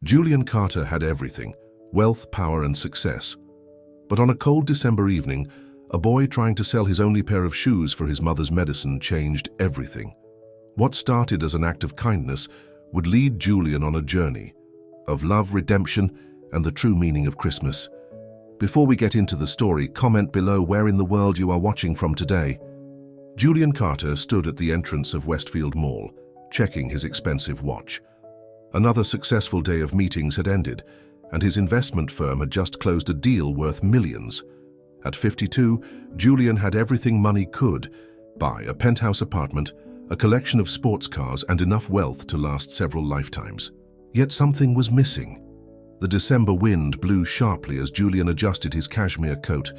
Julian Carter had everything: wealth, power, and success. But on a cold December evening, a boy trying to sell his only pair of shoes for his mother's medicine changed everything. What started as an act of kindness would lead Julian on a journey of love, redemption, and the true meaning of Christmas. Before we get into the story, comment below where in the world you are watching from today. Julian Carter stood at the entrance of Westfield Mall, checking his expensive watch. Another successful day of meetings had ended, and his investment firm had just closed a deal worth millions. At 52, Julian had everything money could buy: a penthouse apartment, a collection of sports cars, and enough wealth to last several lifetimes. Yet something was missing. The December wind blew sharply as Julian adjusted his cashmere coat.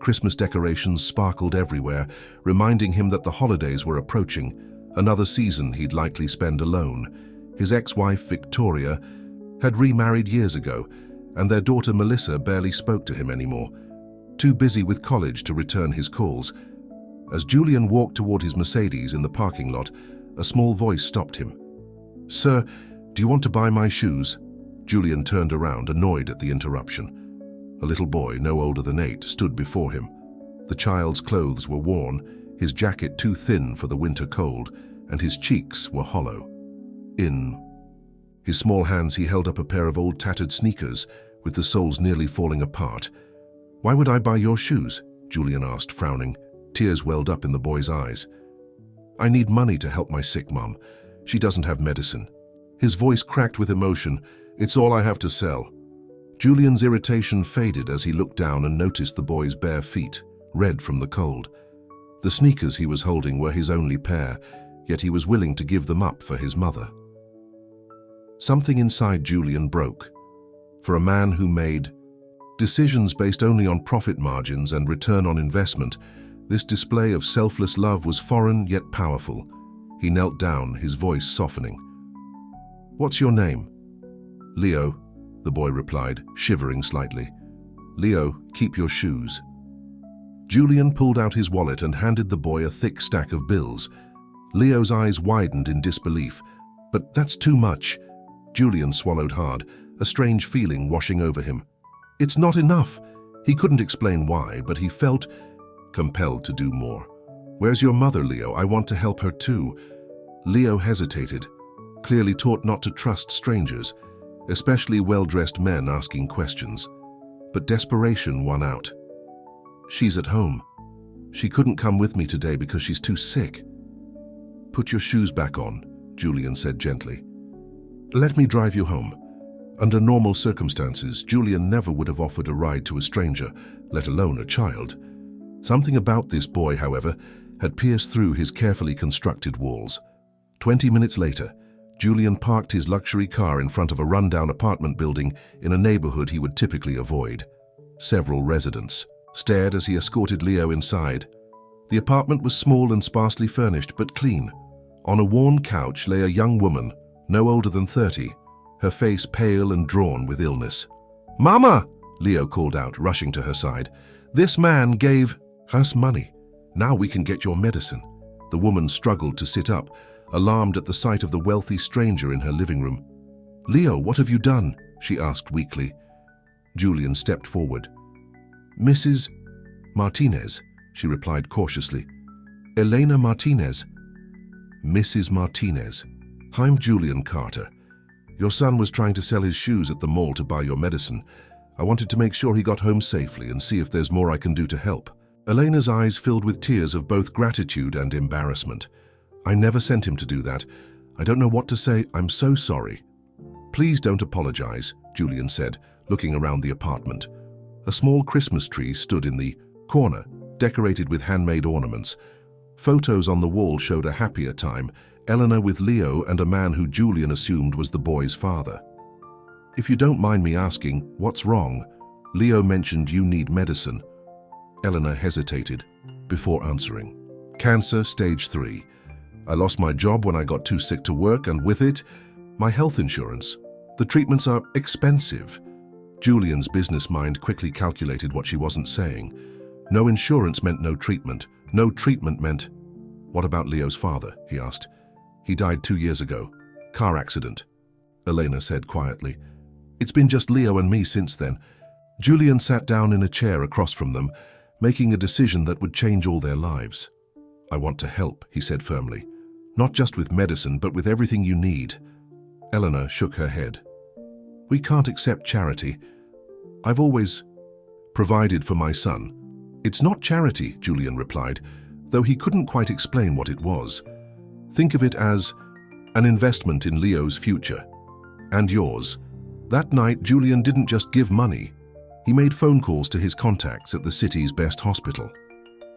Christmas decorations sparkled everywhere, reminding him that the holidays were approaching, another season he'd likely spend alone. His ex-wife, Victoria, had remarried years ago, and their daughter Melissa barely spoke to him anymore, too busy with college to return his calls. As Julian walked toward his Mercedes in the parking lot, a small voice stopped him. "Sir, do you want to buy my shoes?" Julian turned around, annoyed at the interruption. A little boy, no older than 8, stood before him. The child's clothes were worn, his jacket too thin for the winter cold, and his cheeks were hollow. In his small hands he held up a pair of old tattered sneakers, with the soles nearly falling apart. "Why would I buy your shoes?" Julian asked, frowning. Tears welled up in the boy's eyes. "I need money to help my sick mom. She doesn't have medicine." His voice cracked with emotion. "It's all I have to sell." Julian's irritation faded as he looked down and noticed the boy's bare feet, red from the cold. The sneakers he was holding were his only pair, yet he was willing to give them up for his mother. Something inside Julian broke. For a man who made decisions based only on profit margins and return on investment, this display of selfless love was foreign yet powerful. He knelt down, his voice softening. "What's your name?" "Leo," the boy replied, shivering slightly. "Leo, keep your shoes." Julian pulled out his wallet and handed the boy a thick stack of bills. Leo's eyes widened in disbelief. "But that's too much." Julian swallowed hard, a strange feeling washing over him. "It's not enough." He couldn't explain why, but he felt compelled to do more. "Where's your mother, Leo? I want to help her too." Leo hesitated, clearly taught not to trust strangers, especially well-dressed men asking questions. But desperation won out. "She's at home. She couldn't come with me today because she's too sick." "Put your shoes back on," Julian said gently. "Let me drive you home." Under normal circumstances, Julian never would have offered a ride to a stranger, let alone a child. Something about this boy, however, had pierced through his carefully constructed walls. 20 minutes later, Julian parked his luxury car in front of a rundown apartment building in a neighborhood he would typically avoid. Several residents stared as he escorted Leo inside. The apartment was small and sparsely furnished, but clean. On a worn couch lay a young woman, no older than 30, her face pale and drawn with illness. "Mama!" Leo called out, rushing to her side. "This man gave us money. Now we can get your medicine." The woman struggled to sit up, alarmed at the sight of the wealthy stranger in her living room. "Leo, what have you done?" she asked weakly. Julian stepped forward. "Mrs. Martinez," she replied cautiously. "Elena Martinez." "Mrs. Martinez. I'm Julian Carter. Your son was trying to sell his shoes at the mall to buy your medicine. I wanted to make sure he got home safely and see if there's more I can do to help." Elena's eyes filled with tears of both gratitude and embarrassment. "I never sent him to do that. I don't know what to say. I'm so sorry." "Please don't apologize," Julian said, looking around the apartment. A small Christmas tree stood in the corner, decorated with handmade ornaments. Photos on the wall showed a happier time, Eleanor with Leo and a man who Julian assumed was the boy's father. "If you don't mind me asking, what's wrong? Leo mentioned you need medicine." Eleanor hesitated before answering. "Cancer, stage 3. I lost my job when I got too sick to work, and with it, my health insurance. The treatments are expensive." Julian's business mind quickly calculated what she wasn't saying. No insurance meant no treatment. No treatment meant... "What about Leo's father?" he asked. "He died 2 years ago. Car accident," Elena said quietly. It's been just Leo and me since then. Julian sat down in a chair across from them, making a decision that would change all their lives. I want to help, he said firmly. Not just with medicine, but with everything you need. Eleanor shook her head. We can't accept charity. I've always provided for my son. It's not charity, Julian replied, though he couldn't quite explain what it was. Think of it as an investment in Leo's future. And yours. That night, Julian didn't just give money. He made phone calls to his contacts at the city's best hospital.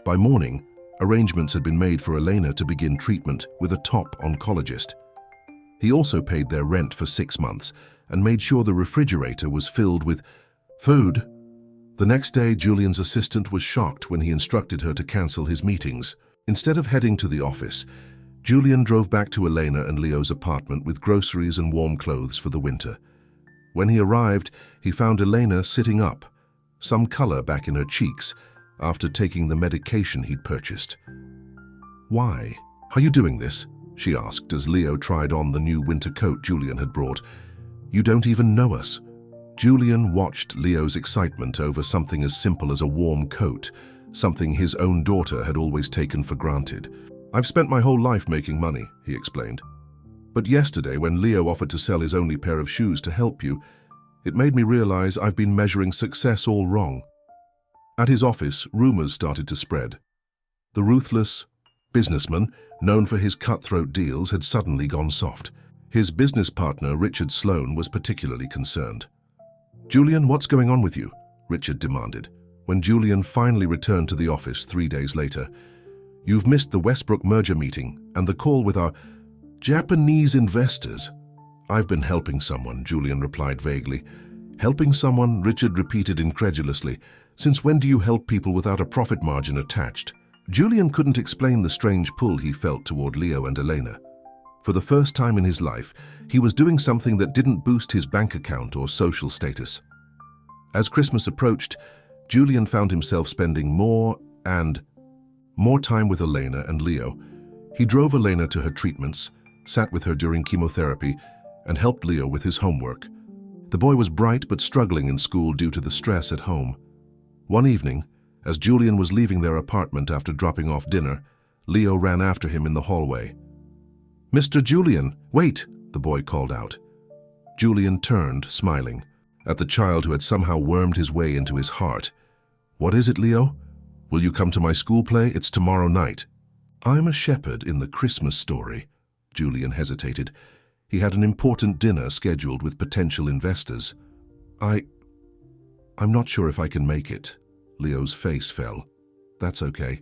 By morning, arrangements had been made for Elena to begin treatment with a top oncologist. He also paid their rent for 6 months and made sure the refrigerator was filled with food. The next day, Julian's assistant was shocked when he instructed her to cancel his meetings. Instead of heading to the office, Julian drove back to Elena and Leo's apartment with groceries and warm clothes for the winter. When he arrived, he found Elena sitting up, some color back in her cheeks, after taking the medication he'd purchased. Why? Are you doing this? She asked as Leo tried on the new winter coat Julian had brought. You don't even know us. Julian watched Leo's excitement over something as simple as a warm coat, something his own daughter had always taken for granted. I've spent my whole life making money, he explained. But yesterday, when Leo offered to sell his only pair of shoes to help you, it made me realize I've been measuring success all wrong. At his office, rumors started to spread. The ruthless businessman, known for his cutthroat deals, had suddenly gone soft. His business partner, Richard Sloan, was particularly concerned. Julian, what's going on with you? Richard demanded, when Julian finally returned to the office 3 days later. You've missed the Westbrook merger meeting and the call with our Japanese investors. I've been helping someone, Julian replied vaguely. Helping someone? Richard repeated incredulously. Since when do you help people without a profit margin attached? Julian couldn't explain the strange pull he felt toward Leo and Elena. For the first time in his life, he was doing something that didn't boost his bank account or social status. As Christmas approached, Julian found himself spending more time with Elena and Leo. He drove Elena to her treatments, sat with her during chemotherapy, and helped Leo with his homework. The boy was bright but struggling in school due to the stress at home. One evening, as Julian was leaving their apartment after dropping off dinner, Leo ran after him in the hallway. Mr. Julian, wait, the boy called out. Julian turned, smiling, at the child who had somehow wormed his way into his heart. What is it, Leo? Will you come to my school play? It's tomorrow night. I'm a shepherd in the Christmas story. Julian hesitated. He had an important dinner scheduled with potential investors. I'm not sure if I can make it. Leo's face fell. That's okay.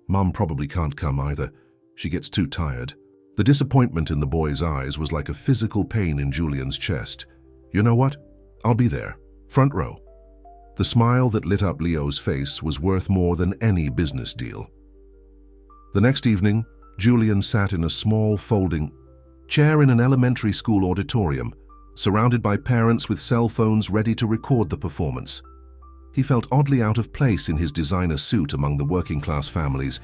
Mum probably can't come either. She gets too tired. The disappointment in the boy's eyes was like a physical pain in Julian's chest. You know what? I'll be there. Front row. The smile that lit up Leo's face was worth more than any business deal. The next evening, Julian sat in a small folding chair in an elementary school auditorium, surrounded by parents with cell phones ready to record the performance. He felt oddly out of place in his designer suit among the working-class families,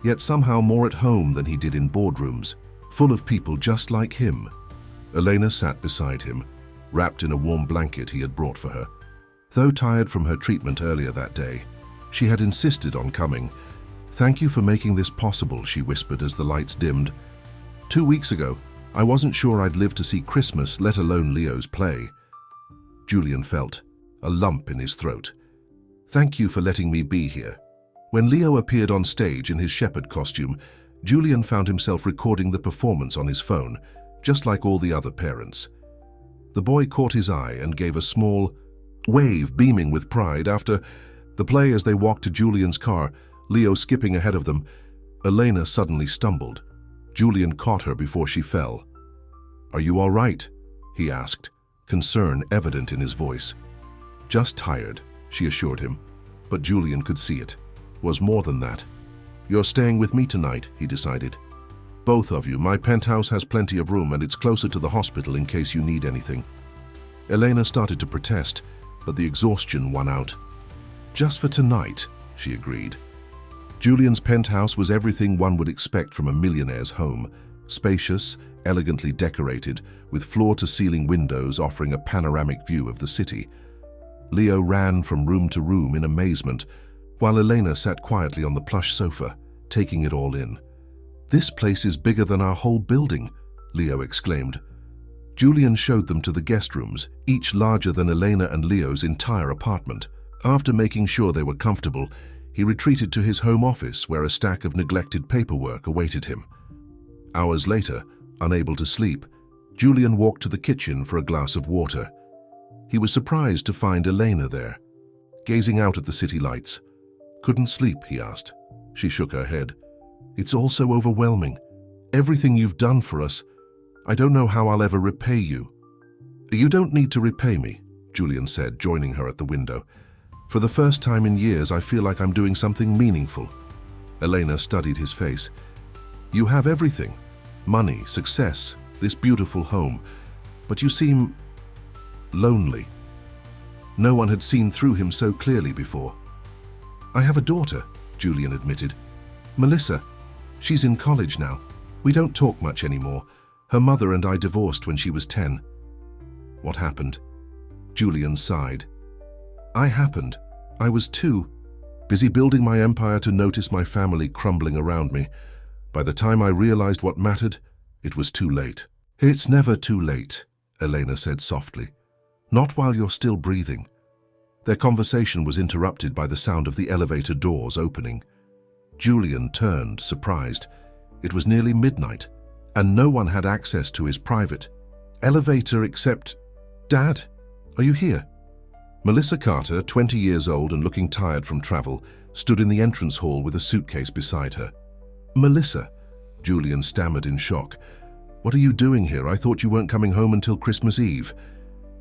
yet somehow more at home than he did in boardrooms, full of people just like him. Elena sat beside him, wrapped in a warm blanket he had brought for her. Though tired from her treatment earlier that day, she had insisted on coming. Thank you for making this possible, she whispered as the lights dimmed. 2 weeks ago, I wasn't sure I'd live to see Christmas, let alone Leo's play. Julian felt a lump in his throat. Thank you for letting me be here. When Leo appeared on stage in his shepherd costume, Julian found himself recording the performance on his phone, just like all the other parents. The boy caught his eye and gave a small wave, beaming with pride. After the play, as they walked to Julian's car, Leo skipping ahead of them, Elena suddenly stumbled. Julian caught her before she fell. Are you all right? He asked, concern evident in his voice. Just tired, she assured him, but Julian could see it. Was more than that. You're staying with me tonight, he decided. Both of you. My penthouse has plenty of room and it's closer to the hospital in case you need anything. Elena started to protest, but the exhaustion won out. Just for tonight, she agreed. Julian's penthouse was everything one would expect from a millionaire's home. Spacious, elegantly decorated, with floor-to-ceiling windows offering a panoramic view of the city. Leo ran from room to room in amazement, while Elena sat quietly on the plush sofa, taking it all in. "This place is bigger than our whole building," Leo exclaimed. Julian showed them to the guest rooms, each larger than Elena and Leo's entire apartment. After making sure they were comfortable, he retreated to his home office where a stack of neglected paperwork awaited him. Hours later, unable to sleep, Julian walked to the kitchen for a glass of water. He was surprised to find Elena there, gazing out at the city lights. "Couldn't sleep?" he asked. She shook her head. "It's all so overwhelming. Everything you've done for us. I don't know how I'll ever repay you." "You don't need to repay me," Julian said, joining her at the window. "For the first time in years, I feel like I'm doing something meaningful." Elena studied his face. "You have everything. Money, success, this beautiful home. But you seem lonely." No one had seen through him so clearly before. "I have a daughter," Julian admitted. "Melissa. She's in college now. We don't talk much anymore. Her mother and I divorced when she was 10. "What happened?" Julian sighed. I was too busy building my empire to notice my family crumbling around me. By the time I realized what mattered, it was too late." "It's never too late," Elena said softly. "Not while you're still breathing." Their conversation was interrupted by the sound of the elevator doors opening. Julian turned, surprised. It was nearly midnight, and no one had access to his private elevator except... "Dad, are you here?" Melissa Carter, 20 years old and looking tired from travel, stood in the entrance hall with a suitcase beside her. "Melissa," Julian stammered in shock. "What are you doing here? I thought you weren't coming home until Christmas Eve."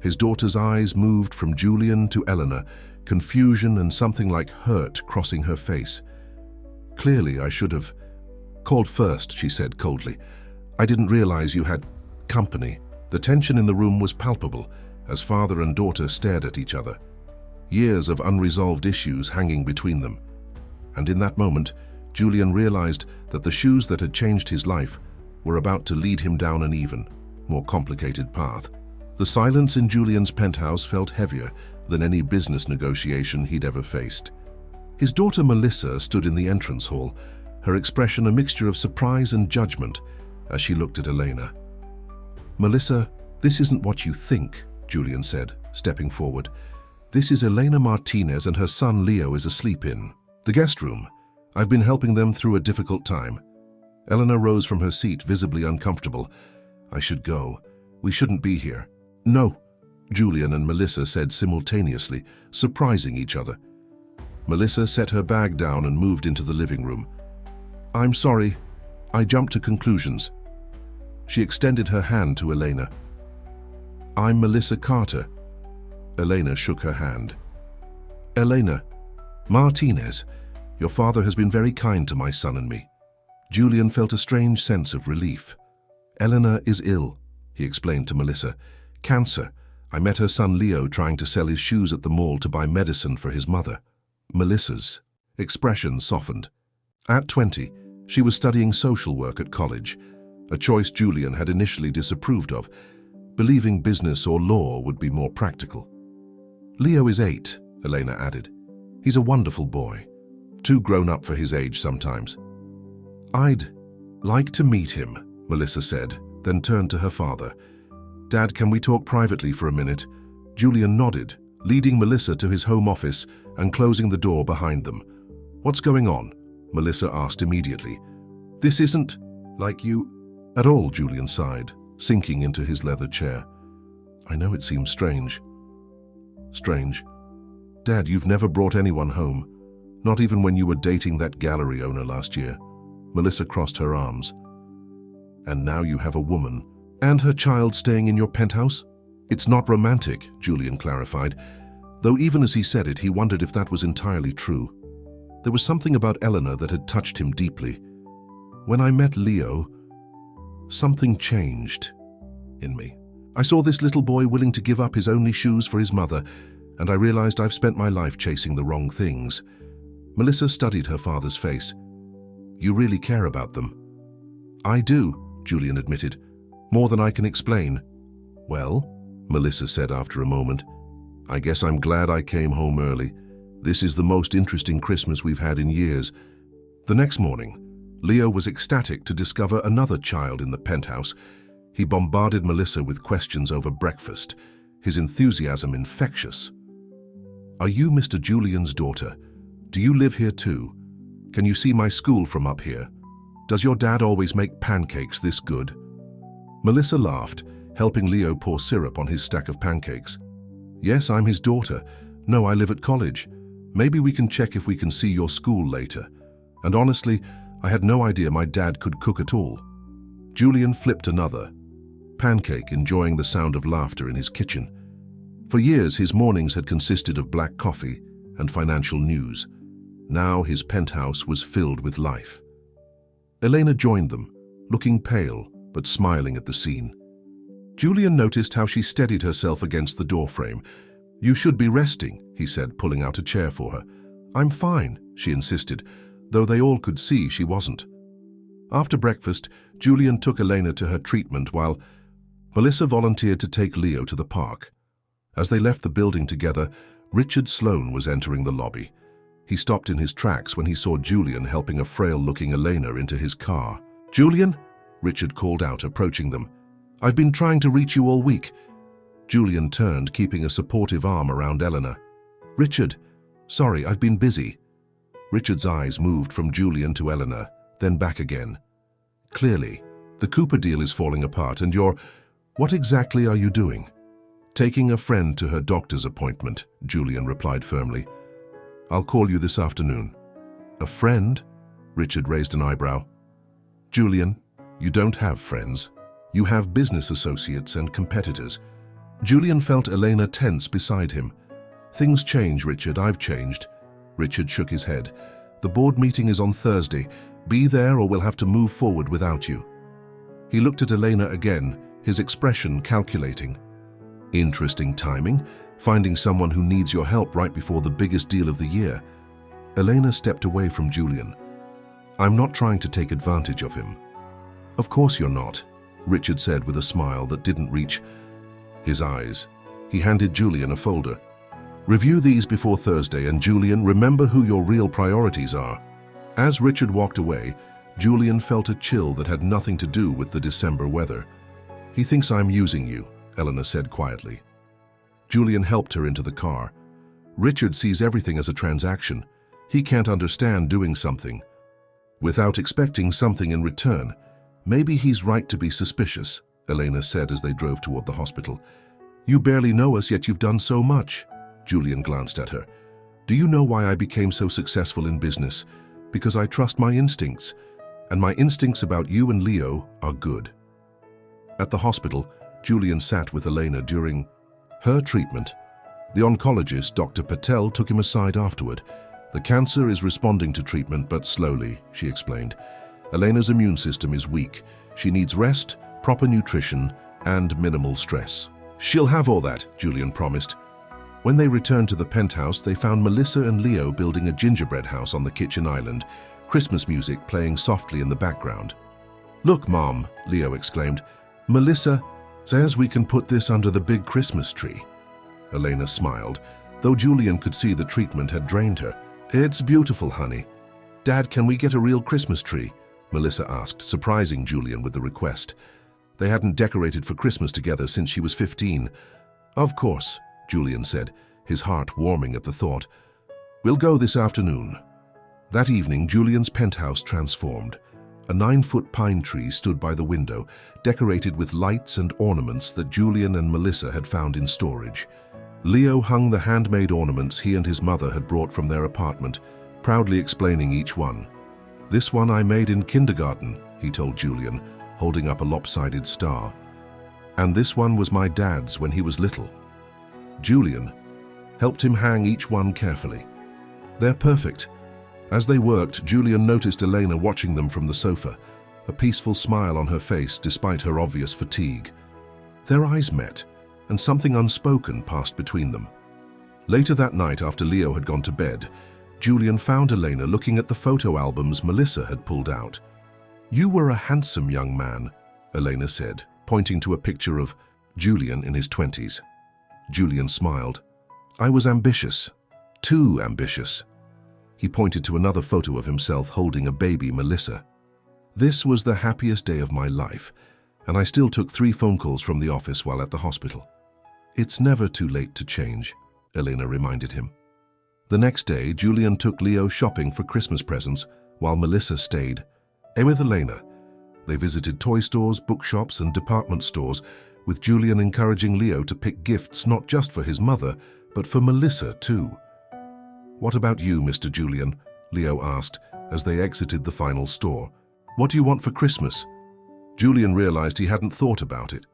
His daughter's eyes moved from Julian to Eleanor, confusion and something like hurt crossing her face. "Clearly, I should have called first," she said coldly. "I didn't realize you had company." The tension in the room was palpable as father and daughter stared at each other, years of unresolved issues hanging between them. And in that moment, Julian realized that the shoes that had changed his life were about to lead him down an even, more complicated path. The silence in Julian's penthouse felt heavier than any business negotiation he'd ever faced. His daughter Melissa stood in the entrance hall, her expression a mixture of surprise and judgment as she looked at Elena. "Melissa, this isn't what you think," Julian said, stepping forward. "This is Elena Martinez and her son Leo is asleep in the guest room. I've been helping them through a difficult time." Elena rose from her seat, visibly uncomfortable. "I should go. We shouldn't be here." "No," Julian and Melissa said simultaneously, surprising each other. Melissa set her bag down and moved into the living room. "I'm sorry. I jumped to conclusions." She extended her hand to Elena. "I'm Melissa Carter." Elena shook her hand. "Elena Martinez, your father has been very kind to my son and me." Julian felt a strange sense of relief. "Eleanor is ill," he explained to Melissa. "Cancer. I met her son Leo trying to sell his shoes at the mall to buy medicine for his mother." Melissa's expression softened. At 20, she was studying social work at college, a choice Julian had initially disapproved of, believing business or law would be more practical. "Leo is 8, Elena added. "He's a wonderful boy, too grown up for his age sometimes." "I'd like to meet him," Melissa said, then turned to her father. "Dad, can we talk privately for a minute?" Julian nodded, leading Melissa to his home office and closing the door behind them. "What's going on?" Melissa asked immediately. "This isn't like you at all," Julian sighed, sinking into his leather chair. "I know it seems strange." "Strange? Dad, you've never brought anyone home, not even when you were dating that gallery owner last year." Melissa crossed her arms. "And now you have a woman and her child staying in your penthouse?" "It's not romantic," Julian clarified, though even as he said it, he wondered if that was entirely true. There was something about Eleanor that had touched him deeply. "When I met Leo, something changed in me. I saw this little boy willing to give up his only shoes for his mother, and I realized I've spent my life chasing the wrong things." Melissa studied her father's face. "You really care about them?" "I do," Julian admitted. more than I can explain. Well, Melissa said after a moment, I guess I'm glad I came home early. This is the most interesting Christmas we've had in years. The next morning, Leo was ecstatic to discover another child in the penthouse. He bombarded Melissa with questions over breakfast, his enthusiasm infectious. Are you Mr. Julian's daughter? Do you live here too? Can you see my school from up here? Does your dad always make pancakes this good? Melissa laughed, helping Leo pour syrup on his stack of pancakes. Yes, I'm his daughter. No, I live at college. Maybe we can check if we can see your school later. And honestly, I had no idea my dad could cook at all. Julian flipped another pancake, enjoying the sound of laughter in his kitchen. For years, his mornings had consisted of black coffee and financial news. Now his penthouse was filled with life. Elena joined them, looking pale but smiling at the scene. Julian noticed how she steadied herself against the doorframe. You should be resting, he said, pulling out a chair for her. I'm fine, she insisted, though they all could see she wasn't. After breakfast, Julian took Elena to her treatment while Melissa volunteered to take Leo to the park. As they left the building together, Richard Sloane was entering the lobby. He stopped in his tracks when he saw Julian helping a frail-looking Elena into his car. Julian? Richard called out, approaching them. I've been trying to reach you all week. Julian turned, keeping a supportive arm around Elena. Richard, sorry, I've been busy. Richard's eyes moved from Julian to Elena, then back again. Clearly, the Cooper deal is falling apart and what exactly are you doing? Taking a friend to her doctor's appointment, Julian replied firmly. I'll call you this afternoon. A friend? Richard raised an eyebrow. Julian, you don't have friends. You have business associates and competitors. Julian felt Elena tense beside him. Things change, Richard. I've changed. Richard shook his head. The board meeting is on Thursday. Be there or we'll have to move forward without you. He looked at Elena again, his expression calculating. Interesting timing, finding someone who needs your help right before the biggest deal of the year. Elena stepped away from Julian. I'm not trying to take advantage of him. Of course you're not, Richard said with a smile that didn't reach his eyes. He handed Julian a folder. Review these before Thursday, and Julian, remember who your real priorities are. As Richard walked away, Julian felt a chill that had nothing to do with the December weather. He thinks I'm using you, Elena said quietly. Julian helped her into the car. Richard sees everything as a transaction. He can't understand doing something without expecting something in return. Maybe he's right to be suspicious, Elena said as they drove toward the hospital. You barely know us, yet you've done so much. Julian glanced at her. Do you know why I became so successful in business? Because I trust my instincts, and my instincts about you and Leo are good. At the hospital, Julian sat with Elena during her treatment. The oncologist, Dr. Patel, took him aside afterward. The cancer is responding to treatment, but slowly, she explained. Elena's immune system is weak. She needs rest, proper nutrition, and minimal stress. She'll have all that, Julian promised. When they returned to the penthouse, they found Melissa and Leo building a gingerbread house on the kitchen island, Christmas music playing softly in the background. Look, Mom, Leo exclaimed. Melissa says we can put this under the big Christmas tree. Elena smiled, though Julian could see the treatment had drained her. It's beautiful, honey. Dad, can we get a real Christmas tree? Melissa asked, surprising Julian with the request. They hadn't decorated for Christmas together since she was 15. Of course, Julian said, his heart warming at the thought. We'll go this afternoon. That evening, Julian's penthouse transformed. A 9-foot pine tree stood by the window, decorated with lights and ornaments that Julian and Melissa had found in storage. Leo hung the handmade ornaments he and his mother had brought from their apartment, proudly explaining each one. This one I made in kindergarten, he told Julian, holding up a lopsided star. And this one was my dad's when he was little. Julian helped him hang each one carefully. They're perfect. As they worked, Julian noticed Elena watching them from the sofa, a peaceful smile on her face despite her obvious fatigue. Their eyes met, and something unspoken passed between them. Later that night, after Leo had gone to bed, Julian found Elena looking at the photo albums Melissa had pulled out. You were a handsome young man, Elena said, pointing to a picture of Julian in his 20s. Julian smiled. I was ambitious. Too ambitious. He pointed to another photo of himself holding a baby Melissa. This was the happiest day of my life, and I still took 3 phone calls from the office while at the hospital. It's never too late to change, Elena reminded him. The next day, Julian took Leo shopping for Christmas presents while Melissa stayed with Elena. They visited toy stores, bookshops, and department stores, with Julian encouraging Leo to pick gifts not just for his mother, but for Melissa too. What about you, Mr. Julian? Leo asked as they exited the final store. What do you want for Christmas? Julian realized he hadn't thought about it.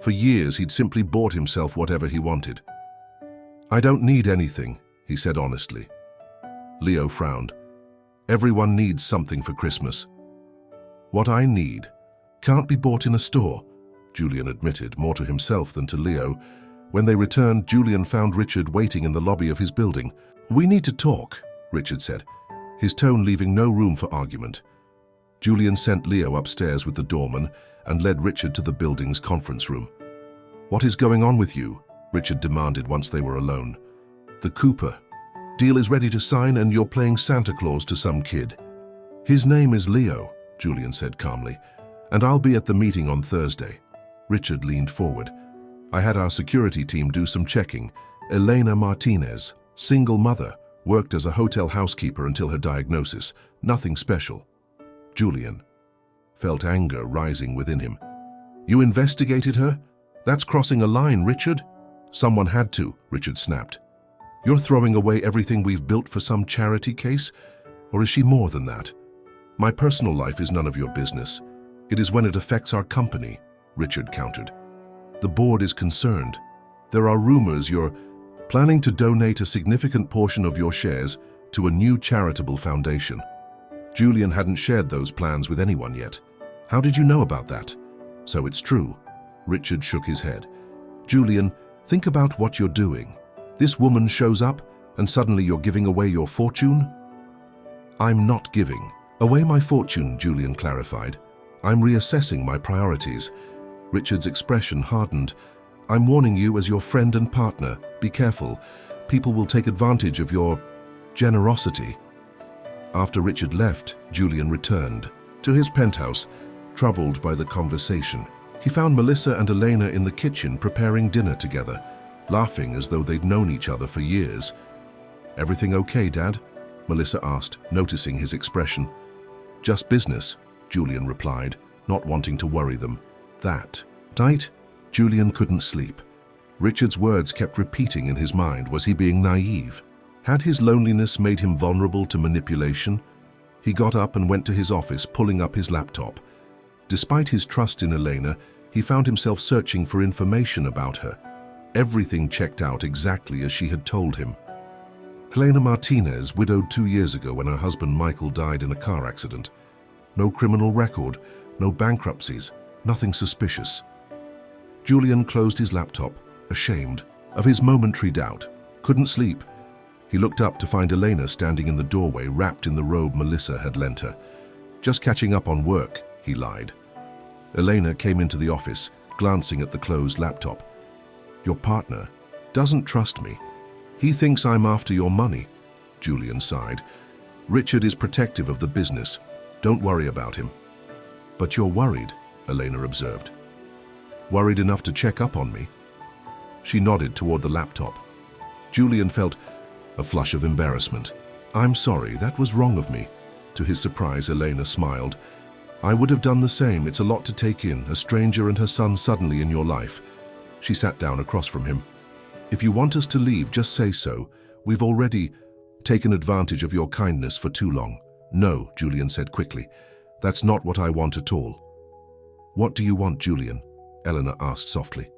For years, he'd simply bought himself whatever he wanted. I don't need anything, he said honestly. Leo frowned. Everyone needs something for Christmas. What I need can't be bought in a store, Julian admitted, more to himself than to Leo. When they returned, Julian found Richard waiting in the lobby of his building. We need to talk, Richard said, his tone leaving no room for argument. Julian sent Leo upstairs with the doorman and led Richard to the building's conference room. What is going on with you? Richard demanded once they were alone. The Cooper. Deal is ready to sign and you're playing Santa Claus to some kid. His name is Leo, Julian said calmly, and I'll be at the meeting on Thursday. Richard leaned forward. I had our security team do some checking. Elena Martinez, single mother, worked as a hotel housekeeper until her diagnosis. Nothing special. Julian felt anger rising within him. You investigated her? That's crossing a line, Richard. Someone had to, Richard snapped. You're throwing away everything we've built for some charity case? Or is she more than that? My personal life is none of your business. It is when it affects our company, Richard countered. The board is concerned. There are rumors you're planning to donate a significant portion of your shares to a new charitable foundation. Julian hadn't shared those plans with anyone yet. How did you know about that? So it's true. Richard shook his head. Julian, think about what you're doing. This woman shows up and suddenly you're giving away your fortune? I'm not giving away my fortune, Julian clarified. I'm reassessing my priorities. Richard's expression hardened. I'm warning you as your friend and partner. Be careful. People will take advantage of your generosity. After Richard left, Julian returned to his penthouse, troubled by the conversation. He found Melissa and Elena in the kitchen preparing dinner together, laughing as though they'd known each other for years. Everything okay, Dad? Melissa asked, noticing his expression. Just business, Julian replied, not wanting to worry them. That night, Julian couldn't sleep. Richard's words kept repeating in his mind. Was he being naive? Had his loneliness made him vulnerable to manipulation? He got up and went to his office, pulling up his laptop. Despite his trust in Elena, he found himself searching for information about her. Everything checked out exactly as she had told him. Elena Martinez, widowed 2 years ago when her husband Michael died in a car accident. No criminal record, no bankruptcies, nothing suspicious. Julian closed his laptop, ashamed of his momentary doubt. Couldn't sleep. He looked up to find Elena standing in the doorway, wrapped in the robe Melissa had lent her. Just catching up on work, he lied. Elena came into the office, glancing at the closed laptop. Your partner doesn't trust me. He thinks I'm after your money, Julian sighed. Richard is protective of the business. Don't worry about him. But you're worried, Elena observed. Worried enough to check up on me? She nodded toward the laptop. Julian felt a flush of embarrassment. I'm sorry, that was wrong of me. To his surprise, Elena smiled. I would have done the same. It's a lot to take in, a stranger and her son suddenly in your life. She sat down across from him. If you want us to leave, just say so. We've already taken advantage of your kindness for too long. No, Julian said quickly. That's not what I want at all. What do you want, Julian? Eleanor asked softly.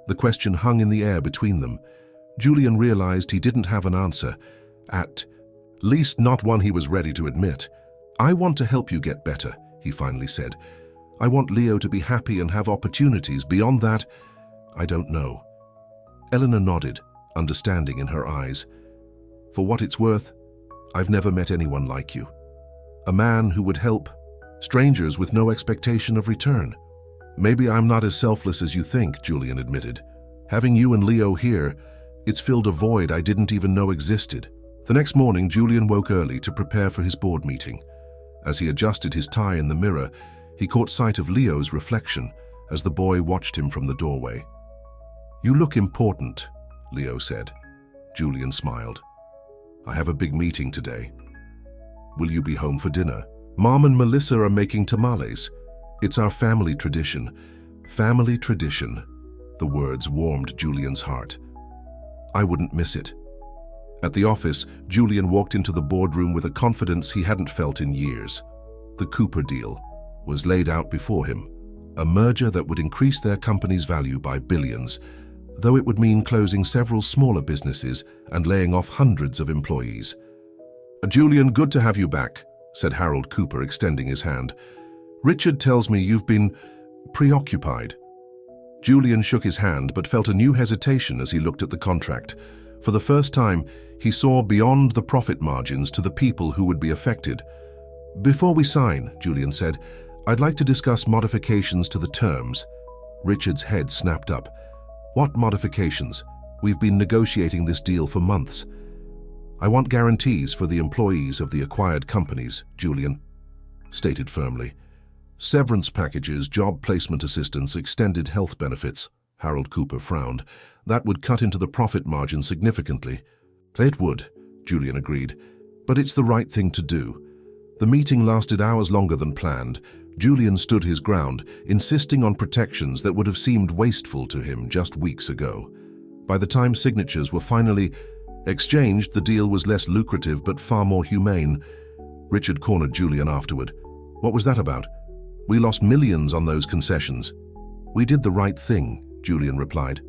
The question hung in the air between them. Julian realized he didn't have an answer, at least not one he was ready to admit. I want to help you get better, he finally said. I want Leo to be happy and have opportunities. Beyond that, I don't know. Eleanor nodded, understanding in her eyes. For what it's worth, I've never met anyone like you. A man who would help strangers with no expectation of return. Maybe I'm not as selfless as you think, Julian admitted. Having you and Leo here, it's filled a void I didn't even know existed. The next morning, Julian woke early to prepare for his board meeting. As he adjusted his tie in the mirror, he caught sight of Leo's reflection as the boy watched him from the doorway. "You look important," Leo said. Julian smiled. "I have a big meeting today. Will you be home for dinner? Mom and Melissa are making tamales. It's our family tradition." Family tradition. The words warmed Julian's heart. "I wouldn't miss it." At the office, Julian walked into the boardroom with a confidence he hadn't felt in years. The Cooper deal was laid out before him, a merger that would increase their company's value by billions, though it would mean closing several smaller businesses and laying off hundreds of employees. "Julian, good to have you back," said Harold Cooper, extending his hand. "Richard tells me you've been preoccupied." Julian shook his hand but felt a new hesitation as he looked at the contract. For the first time, he saw beyond the profit margins to the people who would be affected. "Before we sign," Julian said, "I'd like to discuss modifications to the terms." Richard's head snapped up. "What modifications? We've been negotiating this deal for months." "I want guarantees for the employees of the acquired companies," Julian stated firmly. "Severance packages, job placement assistance, extended health benefits." Harold Cooper frowned. "That would cut into the profit margin significantly." "It would," Julian agreed, "but it's the right thing to do." The meeting lasted hours longer than planned. Julian stood his ground, insisting on protections that would have seemed wasteful to him just weeks ago. By the time signatures were finally exchanged, the deal was less lucrative but far more humane. Richard cornered Julian afterward. "What was that about?" "We lost millions on those concessions." "We did the right thing," Julian replied.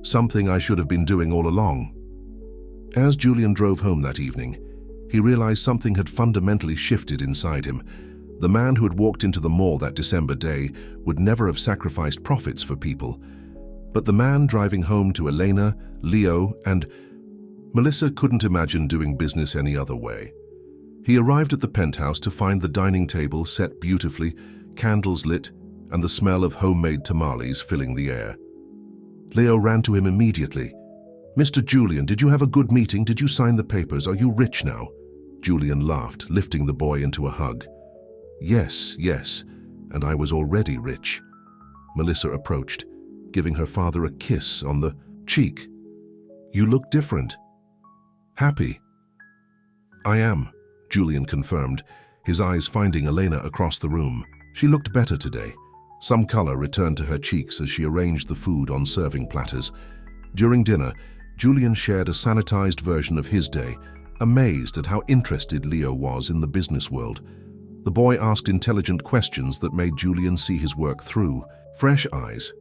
"Something I should have been doing all along." As Julian drove home that evening, he realized something had fundamentally shifted inside him. The man who had walked into the mall that December day would never have sacrificed profits for people. But the man driving home to Elena, Leo, and Melissa couldn't imagine doing business any other way. He arrived at the penthouse to find the dining table set beautifully, candles lit, and the smell of homemade tamales filling the air. Leo ran to him immediately. "Mr. Julian, did you have a good meeting? Did you sign the papers? Are you rich now?" Julian laughed, lifting the boy into a hug. Yes, and I was already rich." Melissa approached, giving her father a kiss on the cheek. "You look different." "Happy." "I am," Julian confirmed, his eyes finding Elena across the room. She looked better today. Some color returned to her cheeks as she arranged the food on serving platters. During dinner, Julian shared a sanitized version of his day, amazed at how interested Leo was in the business world. The boy asked intelligent questions that made Julian see his work through fresh eyes.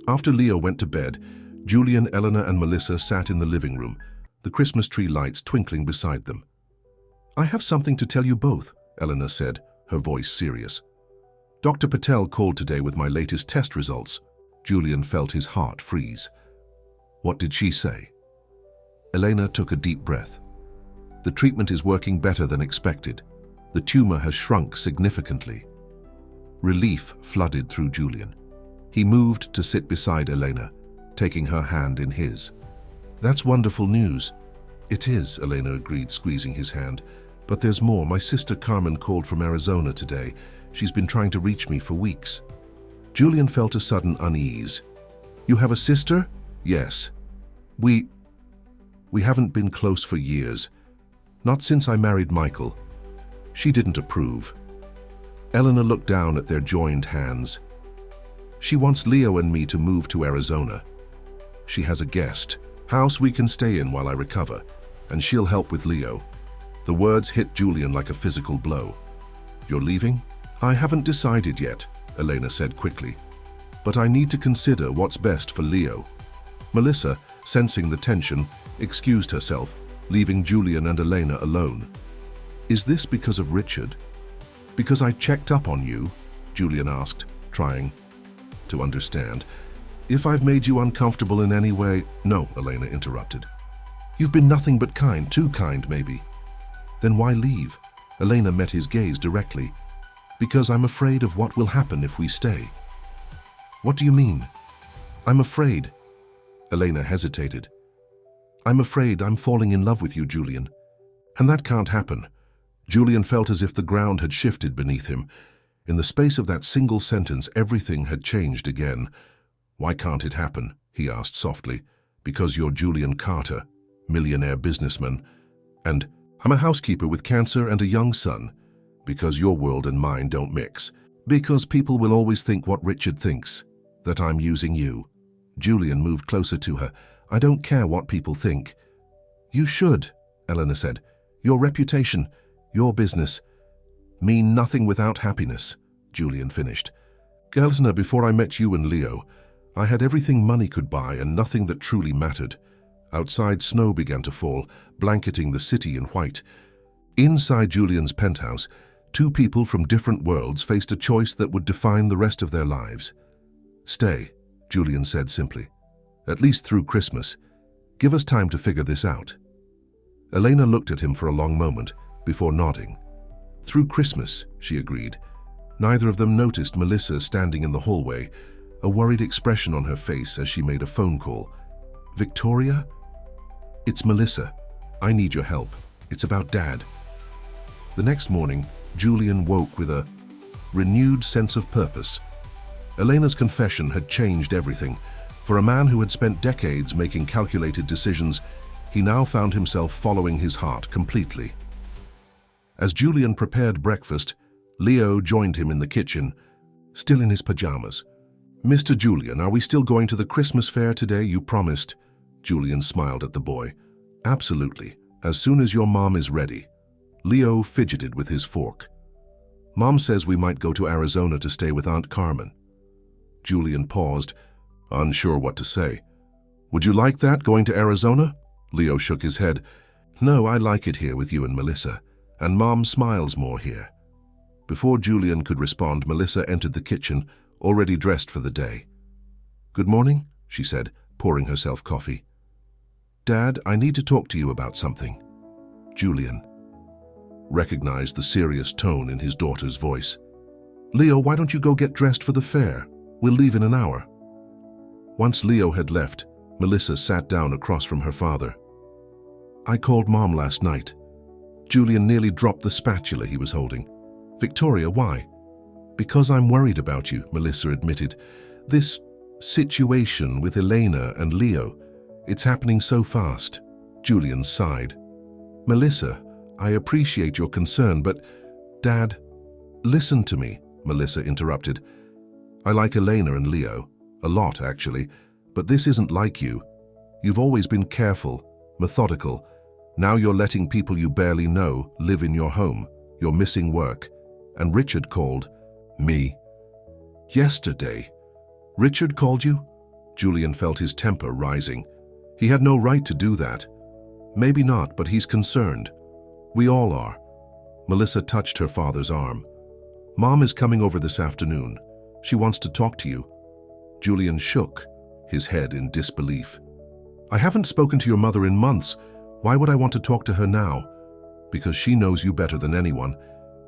After Leo went to bed, Julian, Eleanor, and Melissa sat in the living room, the Christmas tree lights twinkling beside them. "I have something to tell you both," Eleanor said, her voice serious. "Dr. Patel called today with my latest test results." Julian felt his heart freeze. "What did she say?" Elena took a deep breath. "The treatment is working better than expected. The tumor has shrunk significantly." Relief flooded through Julian. He moved to sit beside Elena, taking her hand in his. "That's wonderful news." "It is," Elena agreed, squeezing his hand. "But there's more. My sister Carmen called from Arizona today. She's been trying to reach me for weeks." Julian felt a sudden unease. "You have a sister?" "Yes. We haven't been close for years. Not since I married Michael." She didn't approve. Eleanor looked down at their joined hands. "She wants Leo and me to move to Arizona. She has a guest house we can stay in while I recover, and she'll help with Leo." The words hit Julian like a physical blow. "You're leaving?" "I haven't decided yet," Elena said quickly. "But I need to consider what's best for Leo." Melissa, sensing the tension, excused herself, leaving Julian and Elena alone. "Is this because of Richard?" "Because I checked up on you?" Julian asked, trying to understand. "If I've made you uncomfortable in any way—" "No," Elena interrupted. "You've been nothing but kind, too kind, maybe." "Then why leave?" Elena met his gaze directly. "Because I'm afraid of what will happen if we stay." What do you mean? I'm afraid. Elena hesitated. I'm afraid I'm falling in love with you, Julian. And that can't happen. Julian felt as if the ground had shifted beneath him. In the space of that single sentence, everything had changed again. Why can't it happen? He asked softly. Because you're Julian Carter, millionaire businessman, and I'm a housekeeper with cancer and a young son. Because your world and mine don't mix. Because people will always think what Richard thinks, that I'm using you. Julian moved closer to her. I don't care what people think. You should, Eleanor said. Your reputation, your business, mean nothing without happiness, Julian finished. Eleanor, before I met you and Leo, I had everything money could buy and nothing that truly mattered. Outside, snow began to fall, blanketing the city in white. Inside Julian's penthouse, two people from different worlds faced a choice that would define the rest of their lives. Stay, Julian said simply. At least through Christmas. Give us time to figure this out. Elena looked at him for a long moment before nodding. Through Christmas, she agreed. Neither of them noticed Melissa standing in the hallway, a worried expression on her face as she made a phone call. Victoria? It's Melissa. I need your help. It's about Dad. The next morning, Julian woke with a renewed sense of purpose. Elena's confession had changed everything. For a man who had spent decades making calculated decisions, he now found himself following his heart completely. As Julian prepared breakfast, Leo joined him in the kitchen, still in his pajamas. Mr. Julian, are we still going to the Christmas fair today you promised? Julian smiled at the boy. Absolutely, as soon as your mom is ready. Leo fidgeted with his fork. Mom says we might go to Arizona to stay with Aunt Carmen. Julian paused, unsure what to say. Would you like that, going to Arizona? Leo shook his head. No, I like it here with you and Melissa, and Mom smiles more here. Before Julian could respond, Melissa entered the kitchen, already dressed for the day. Good morning, she said, pouring herself coffee. Dad, I need to talk to you about something. Julian recognized the serious tone in his daughter's voice. Leo, why don't you go get dressed for the fair? We'll leave in an hour. Once Leo had left, Melissa sat down across from her father. I called Mom last night. Julian nearly dropped the spatula he was holding. Victoria, why? Because I'm worried about you, Melissa admitted. This situation with Elena and Leo, it's happening so fast. Julian sighed. Melissa, I appreciate your concern, but Dad, listen to me, Melissa interrupted. I like Elena and Leo, a lot actually, but this isn't like you. You've always been careful, methodical. Now you're letting people you barely know live in your home. You're missing work. And Richard called me. Yesterday. Richard called you? Julian felt his temper rising. He had no right to do that. Maybe not, but he's concerned. We all are. Melissa touched her father's arm. Mom is coming over this afternoon. She wants to talk to you. Julian shook, his head in disbelief. I haven't spoken to your mother in months. Why would I want to talk to her now? Because she knows you better than anyone,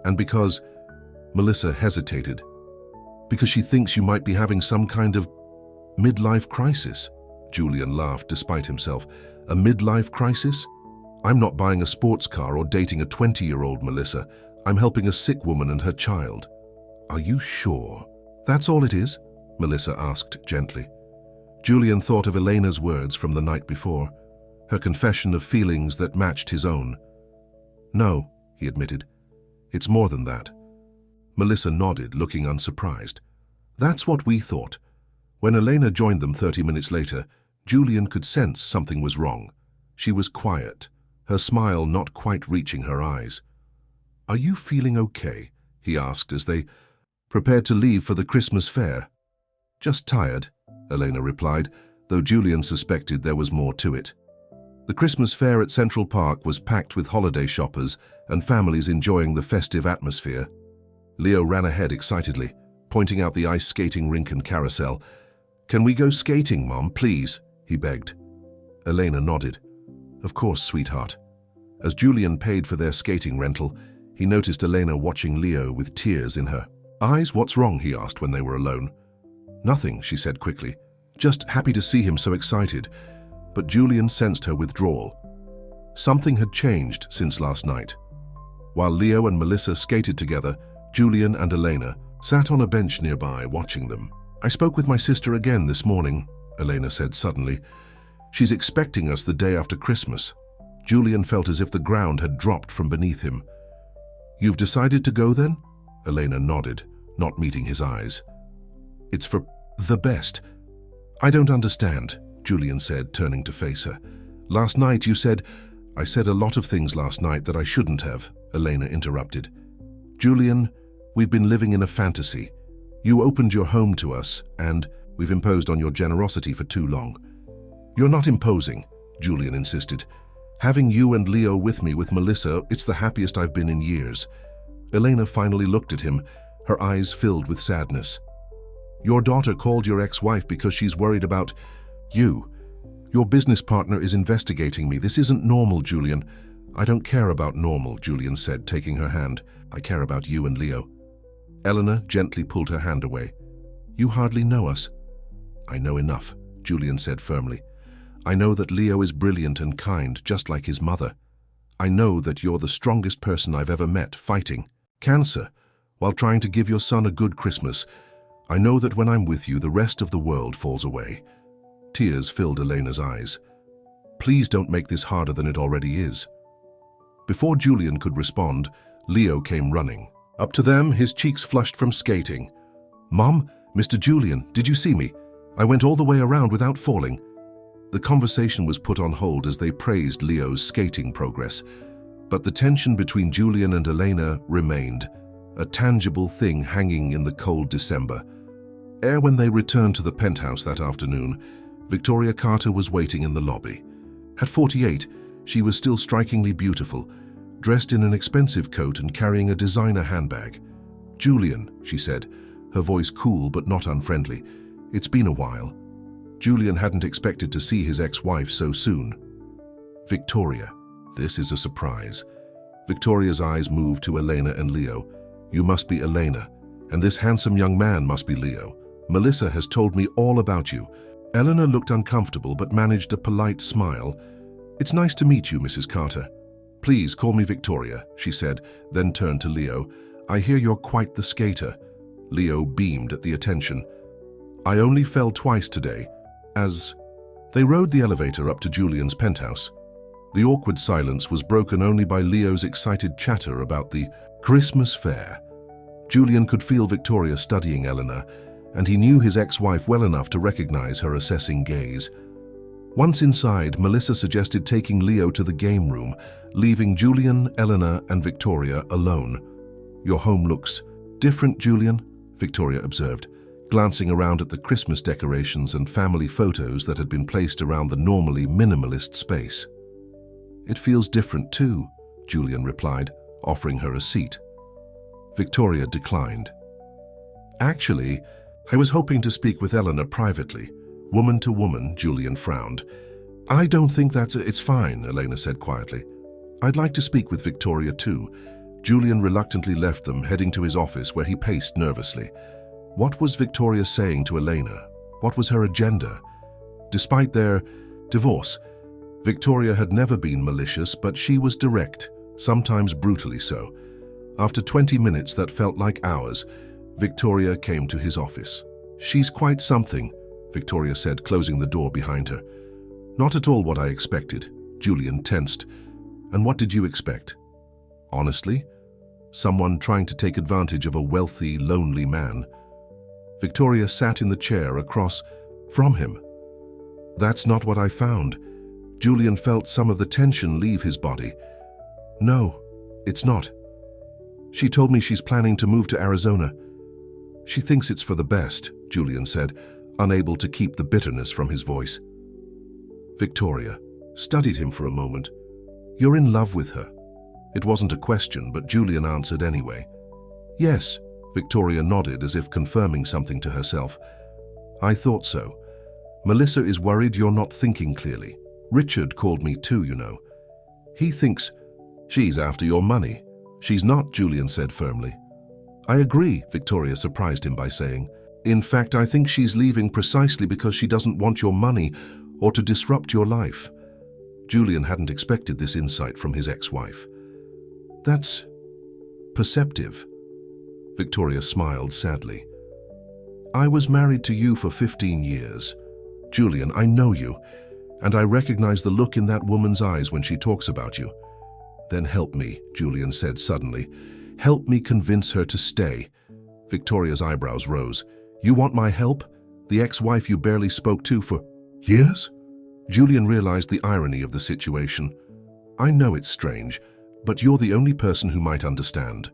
and because... Melissa hesitated. Because she thinks you might be having some kind of midlife crisis. Julian laughed despite himself. A midlife crisis? I'm not buying a sports car or dating a 20-year-old, Melissa. I'm helping a sick woman and her child. Are you sure? That's all it is? Melissa asked gently. Julian thought of Elena's words from the night before, her confession of feelings that matched his own. No, he admitted. It's more than that. Melissa nodded, looking unsurprised. That's what we thought. When Elena joined them 30 minutes later, Julian could sense something was wrong. She was quiet, her smile not quite reaching her eyes. Are you feeling okay? He asked as they prepared to leave for the Christmas fair. Just tired, Elena replied, though Julian suspected there was more to it. The Christmas fair at Central Park was packed with holiday shoppers and families enjoying the festive atmosphere. Leo ran ahead excitedly, pointing out the ice skating rink and carousel. Can we go skating, Mom, please? He begged. Elena nodded. Of course, sweetheart. As Julian paid for their skating rental, he noticed Elena watching Leo with tears in her eyes. What's wrong? He asked when they were alone. Nothing, she said quickly. Just happy to see him so excited. But Julian sensed her withdrawal. Something had changed since last night. While Leo and Melissa skated together, Julian and Elena sat on a bench nearby watching them. I spoke with my sister again this morning, Elena said suddenly. She's expecting us the day after Christmas. Julian felt as if the ground had dropped from beneath him. You've decided to go then? Elena nodded, not meeting his eyes. It's for the best. I don't understand, Julian said, turning to face her. Last night you said... I said a lot of things last night that I shouldn't have, Elena interrupted. Julian, we've been living in a fantasy. You opened your home to us, and we've imposed on your generosity for too long. You're not imposing, Julian insisted. Having you and Leo with me with Melissa, it's the happiest I've been in years. Elena finally looked at him, her eyes filled with sadness. Your daughter called your ex-wife because she's worried about you. Your business partner is investigating me. This isn't normal, Julian. I don't care about normal, Julian said, taking her hand. I care about you and Leo. Eleanor gently pulled her hand away. You hardly know us. I know enough, Julian said firmly. I know that Leo is brilliant and kind, just like his mother. I know that you're the strongest person I've ever met, fighting cancer, while trying to give your son a good Christmas. I know that when I'm with you, the rest of the world falls away. Tears filled Elena's eyes. Please don't make this harder than it already is. Before Julian could respond, Leo came running. Up to them, his cheeks flushed from skating. Mom, Mr. Julian, did you see me? I went all the way around without falling. The conversation was put on hold as they praised Leo's skating progress. But the tension between Julian and Elena remained, a tangible thing hanging in the cold December. When they returned to the penthouse that afternoon, Victoria Carter was waiting in the lobby. At 48, she was still strikingly beautiful, dressed in an expensive coat and carrying a designer handbag. Julian, she said, her voice cool but not unfriendly. It's been a while. Julian hadn't expected to see his ex-wife so soon. Victoria, this is a surprise. Victoria's eyes moved to Elena and Leo. You must be Elena, and this handsome young man must be Leo. Melissa has told me all about you. Eleanor looked uncomfortable but managed a polite smile. It's nice to meet you, Mrs. Carter. Please call me Victoria, she said, then turned to Leo. I hear you're quite the skater. Leo beamed at the attention. I only fell twice today, as... They rode the elevator up to Julian's penthouse. The awkward silence was broken only by Leo's excited chatter about the Christmas fair. Julian could feel Victoria studying Eleanor, and he knew his ex-wife well enough to recognize her assessing gaze. Once inside, Melissa suggested taking Leo to the game room, leaving Julian, Eleanor, and Victoria alone. Your home looks different, Julian, Victoria observed, glancing around at the Christmas decorations and family photos that had been placed around the normally minimalist space. It feels different too, Julian replied, offering her a seat. Victoria declined. Actually, I was hoping to speak with Eleanor privately. Woman to woman, Julian frowned. I don't think it's fine, Elena said quietly. I'd like to speak with Victoria too. Julian reluctantly left them, heading to his office where he paced nervously. What was Victoria saying to Elena? What was her agenda? Despite their divorce, Victoria had never been malicious, but she was direct, sometimes brutally so. After 20 minutes that felt like hours, Victoria came to his office. She's quite something, Victoria said, closing the door behind her. Not at all what I expected. Julian tensed. And what did you expect? Honestly? Someone trying to take advantage of a wealthy, lonely man. Victoria sat in the chair across from him. That's not what I found. Julian felt some of the tension leave his body. No, it's not. She told me she's planning to move to Arizona. She thinks it's for the best, Julian said, unable to keep the bitterness from his voice. Victoria studied him for a moment. You're in love with her. It wasn't a question, but Julian answered anyway. Yes, Victoria nodded as if confirming something to herself. I thought so. Melissa is worried you're not thinking clearly. Richard called me too, you know. He thinks she's after your money. She's not, Julian said firmly. I agree, Victoria surprised him by saying. In fact, I think she's leaving precisely because she doesn't want your money or to disrupt your life. Julian hadn't expected this insight from his ex-wife. That's perceptive. Victoria smiled sadly. I was married to you for 15 years. Julian, I know you, and I recognize the look in that woman's eyes when she talks about you. Then help me, Julian said suddenly. Help me convince her to stay. Victoria's eyebrows rose. You want my help? The ex-wife you barely spoke to for years? Julian realized the irony of the situation. I know it's strange, but you're the only person who might understand.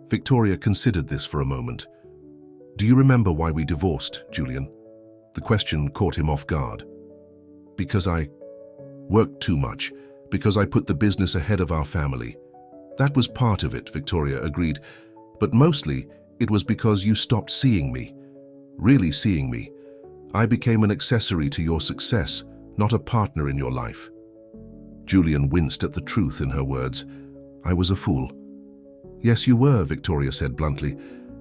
Victoria considered this for a moment. Do you remember why we divorced, Julian? The question caught him off guard. Because I worked too much, because I put the business ahead of our family. That was part of it, Victoria agreed, but mostly it was because you stopped seeing me, really seeing me. I became an accessory to your success, not a partner in your life. Julian winced at the truth in her words. I was a fool. Yes, you were, Victoria said bluntly,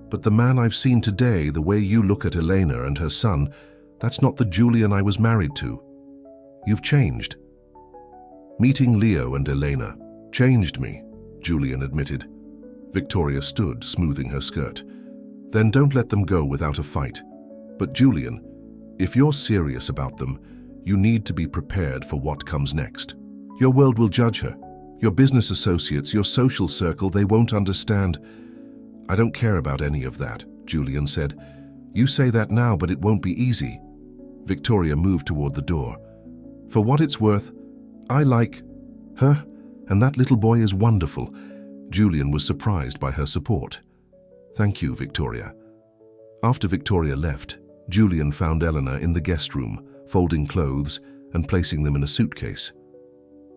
but the man I've seen today, the way you look at Elena and her son, that's not the Julian I was married to. You've changed. Meeting Leo and Elena changed me, Julian admitted. Victoria stood, smoothing her skirt. Then don't let them go without a fight. But Julian, if you're serious about them, you need to be prepared for what comes next. Your world will judge her. Your business associates, your social circle, they won't understand. I don't care about any of that, Julian said. You say that now, but it won't be easy. Victoria moved toward the door. For what it's worth, I like her, and that little boy is wonderful. Julian was surprised by her support. Thank you, Victoria. After Victoria left, Julian found Eleanor in the guest room, folding clothes and placing them in a suitcase.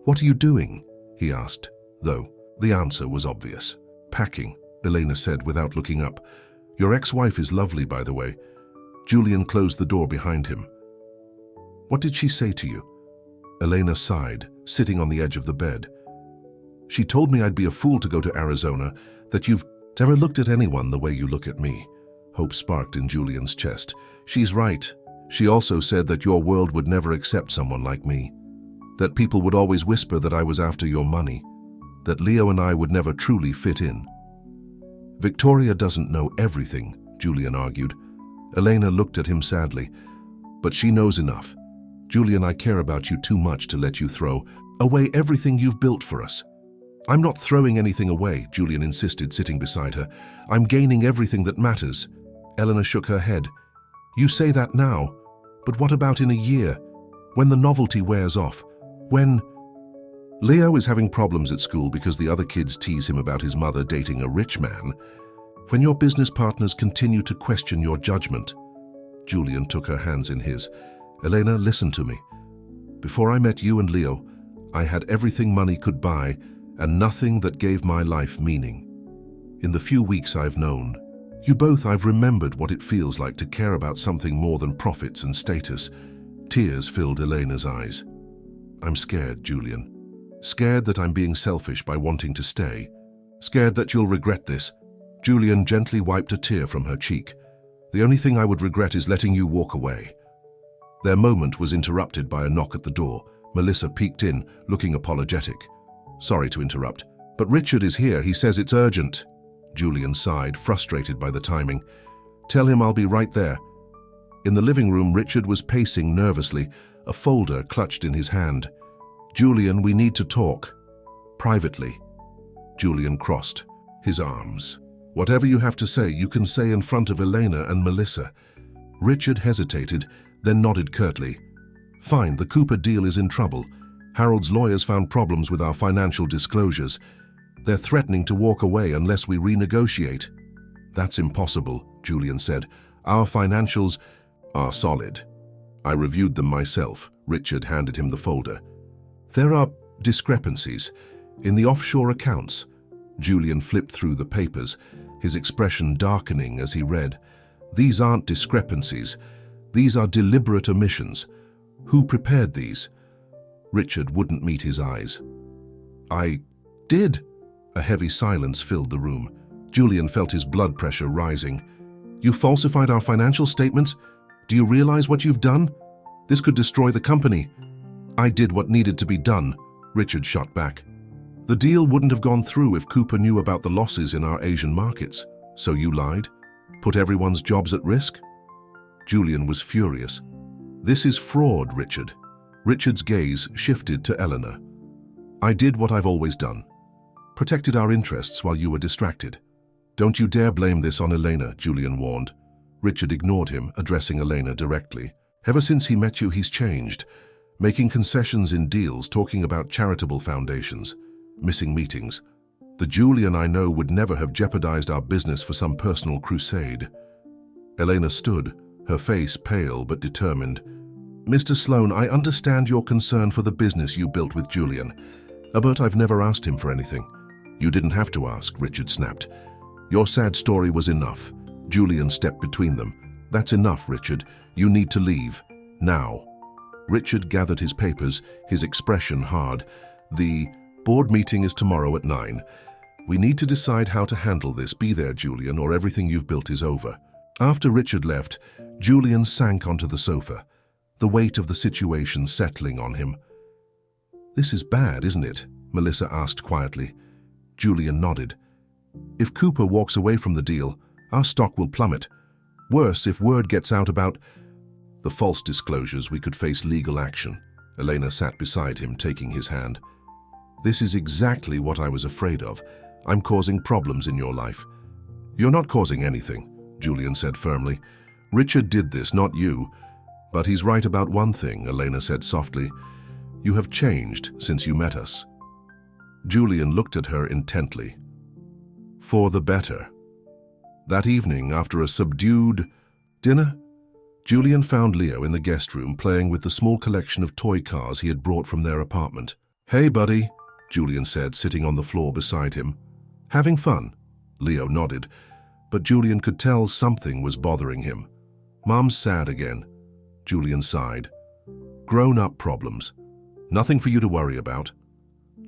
What are you doing? He asked, though the answer was obvious. Packing, Elena said without looking up. Your ex-wife is lovely, by the way. Julian closed the door behind him. What did she say to you? Elena sighed, sitting on the edge of the bed. She told me I'd be a fool to go to Arizona, that you've never looked at anyone the way you look at me. Hope sparked in Julian's chest. She's right. She also said that your world would never accept someone like me. That people would always whisper that I was after your money. That Leo and I would never truly fit in. Victoria doesn't know everything, Julian argued. Elena looked at him sadly. But she knows enough. Julian, I care about you too much to let you throw away everything you've built for us. I'm not throwing anything away, Julian insisted, sitting beside her. I'm gaining everything that matters. Eleanor shook her head. You say that now, but what about in a year? When the novelty wears off? When Leo is having problems at school because the other kids tease him about his mother dating a rich man. When your business partners continue to question your judgment. Julian took her hands in his. Elena, listen to me. Before I met you and Leo, I had everything money could buy and nothing that gave my life meaning. In the few weeks I've known you both, I've remembered what it feels like to care about something more than profits and status. Tears filled Elena's eyes. I'm scared, Julian. Scared that I'm being selfish by wanting to stay. Scared that you'll regret this. Julian gently wiped a tear from her cheek. The only thing I would regret is letting you walk away. Their moment was interrupted by a knock at the door. Melissa peeked in, looking apologetic. Sorry to interrupt, but Richard is here. He says it's urgent. Julian sighed, frustrated by the timing. Tell him I'll be right there. In the living room, Richard was pacing nervously, a folder clutched in his hand. Julian, we need to talk. Privately. Julian crossed his arms. Whatever you have to say, you can say in front of Elena and Melissa. Richard hesitated, then nodded curtly. Fine, the Cooper deal is in trouble. Harold's lawyers found problems with our financial disclosures. They're threatening to walk away unless we renegotiate. That's impossible, Julian said. Our financials are solid. I reviewed them myself. Richard handed him the folder. There are discrepancies in the offshore accounts. Julian flipped through the papers, his expression darkening as he read. These aren't discrepancies. These are deliberate omissions. Who prepared these? Richard wouldn't meet his eyes. I did. A heavy silence filled the room. Julian felt his blood pressure rising. You falsified our financial statements? Do you realize what you've done? This could destroy the company. I did what needed to be done, Richard shot back. The deal wouldn't have gone through if Cooper knew about the losses in our Asian markets. So you lied? Put everyone's jobs at risk? Julian was furious. This is fraud, Richard. Richard's gaze shifted to Eleanor. I did what I've always done. Protected our interests while you were distracted. Don't you dare blame this on Elena, Julian warned. Richard ignored him, addressing Elena directly. Ever since he met you, he's changed. Making concessions in deals, talking about charitable foundations, missing meetings. The Julian I know would never have jeopardized our business for some personal crusade. Elena stood, her face pale but determined. Mr. Sloan, I understand your concern for the business you built with Julian, but I've never asked him for anything. You didn't have to ask, Richard snapped. Your sad story was enough. Julian stepped between them. That's enough, Richard. You need to leave. Now. Richard gathered his papers, his expression hard. The board meeting is tomorrow at 9. We need to decide how to handle this. Be there, Julian, or everything you've built is over. After Richard left, Julian sank onto the sofa, the weight of the situation settling on him. This is bad, isn't it? Melissa asked quietly. Julian nodded. If Cooper walks away from the deal, our stock will plummet. Worse, if word gets out about the false disclosures, we could face legal action. Elena sat beside him, taking his hand. This is exactly what I was afraid of. I'm causing problems in your life. You're not causing anything, Julian said firmly. Richard did this, not you. But he's right about one thing, Elena said softly. You have changed since you met us. Julian looked at her intently. For the better. That evening, after a subdued dinner, Julian found Leo in the guest room playing with the small collection of toy cars he had brought from their apartment. Hey, buddy, Julian said, sitting on the floor beside him. Having fun? Leo nodded, but Julian could tell something was bothering him. Mom's sad again. Julian sighed. Grown-up problems. Nothing for you to worry about.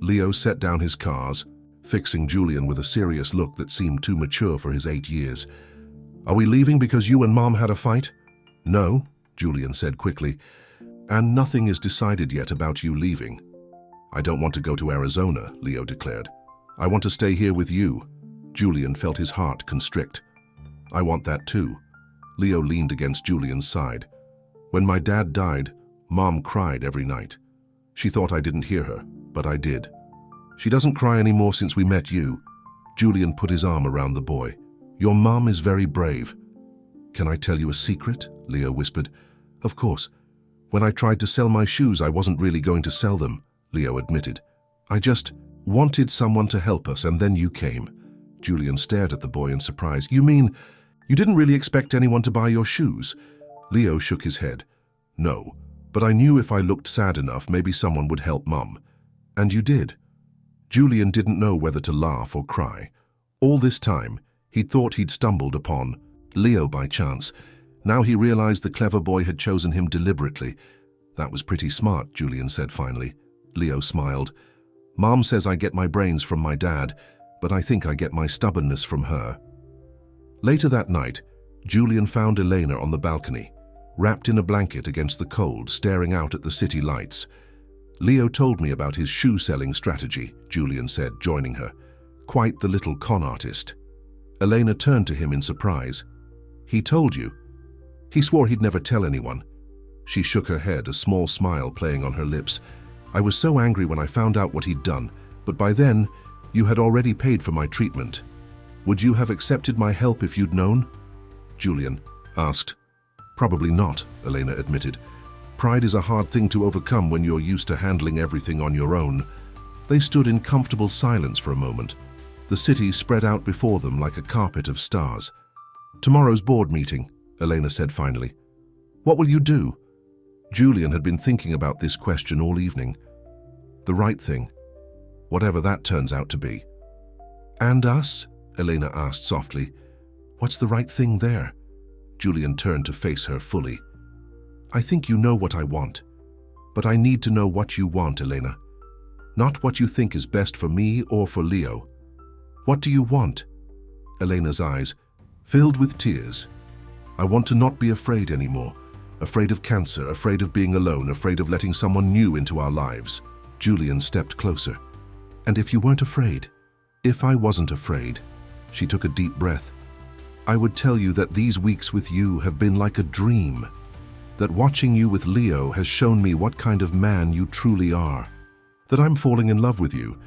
Leo set down his cars, fixing Julian with a serious look that seemed too mature for his 8 years. Are we leaving because you and Mom had a fight? No, Julian said quickly. And nothing is decided yet about you leaving. I don't want to go to Arizona, Leo declared. I want to stay here with you. Julian felt his heart constrict. I want that too. Leo leaned against Julian's side. When my dad died, Mom cried every night. She thought I didn't hear her, but I did. She doesn't cry anymore since we met you. Julian put his arm around the boy. Your mom is very brave. Can I tell you a secret? Leo whispered. Of course. When I tried to sell my shoes, I wasn't really going to sell them, Leo admitted. I just wanted someone to help us, and then you came. Julian stared at the boy in surprise. You mean you didn't really expect anyone to buy your shoes? Leo shook his head. No, but I knew if I looked sad enough, maybe someone would help Mum. And you did. Julian didn't know whether to laugh or cry. All this time, he'd thought he'd stumbled upon Leo by chance. Now he realized the clever boy had chosen him deliberately. That was pretty smart, Julian said finally. Leo smiled. Mom says I get my brains from my dad, but I think I get my stubbornness from her. Later that night, Julian found Elena on the balcony, wrapped in a blanket against the cold, staring out at the city lights. Leo told me about his shoe-selling strategy, Julian said, joining her. Quite the little con artist. Elena turned to him in surprise. He told you? He swore he'd never tell anyone. She shook her head, a small smile playing on her lips. I was so angry when I found out what he'd done, but by then, you had already paid for my treatment. Would you have accepted my help if you'd known? Julian asked. Probably not, Elena admitted. Pride is a hard thing to overcome when you're used to handling everything on your own. They stood in comfortable silence for a moment. The city spread out before them like a carpet of stars. Tomorrow's board meeting, Elena said finally. What will you do? Julian had been thinking about this question all evening. The right thing, whatever that turns out to be. And us? Elena asked softly. What's the right thing there? Julian turned to face her fully. I think you know what I want, but I need to know what you want, Elena. Not what you think is best for me or for Leo. What do you want? Elena's eyes filled with tears. I want to not be afraid anymore. Afraid of cancer, afraid of being alone, afraid of letting someone new into our lives. Julian stepped closer. And if you weren't afraid? If I wasn't afraid? She took a deep breath. I would tell you that these weeks with you have been like a dream. That watching you with Leo has shown me what kind of man you truly are. That I'm falling in love with you,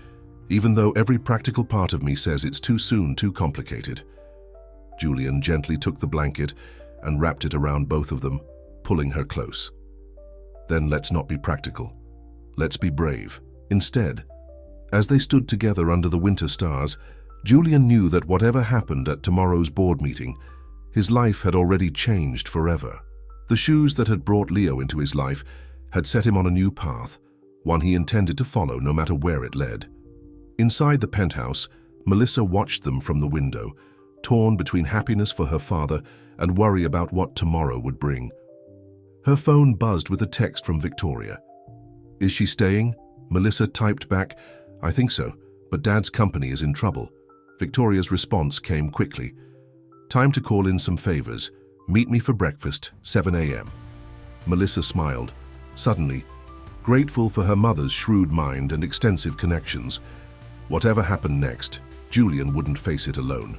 even though every practical part of me says it's too soon, too complicated. Julian gently took the blanket and wrapped it around both of them, pulling her close. Then let's not be practical. Let's be brave. Instead, as they stood together under the winter stars, Julian knew that whatever happened at tomorrow's board meeting, his life had already changed forever. The shoes that had brought Leo into his life had set him on a new path, one he intended to follow no matter where it led. Inside the penthouse, Melissa watched them from the window, torn between happiness for her father and worry about what tomorrow would bring. Her phone buzzed with a text from Victoria. Is she staying? Melissa typed back, I think so, but Dad's company is in trouble. Victoria's response came quickly. Time to call in some favors. Meet me for breakfast, 7 a.m. Melissa smiled. Suddenly, grateful for her mother's shrewd mind and extensive connections. Whatever happened next, Julian wouldn't face it alone.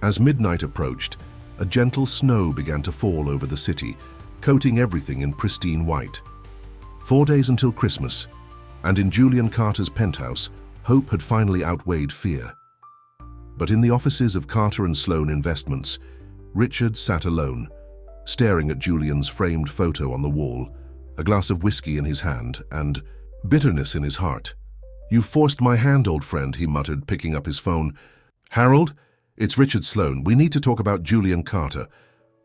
As midnight approached, a gentle snow began to fall over the city, coating everything in pristine white. 4 days until Christmas, and in Julian Carter's penthouse, hope had finally outweighed fear. But in the offices of Carter and Sloan Investments, Richard sat alone, staring at Julian's framed photo on the wall, a glass of whiskey in his hand, and bitterness in his heart. You forced my hand, old friend, he muttered, picking up his phone. Harold, it's Richard Sloan. We need to talk about Julian Carter.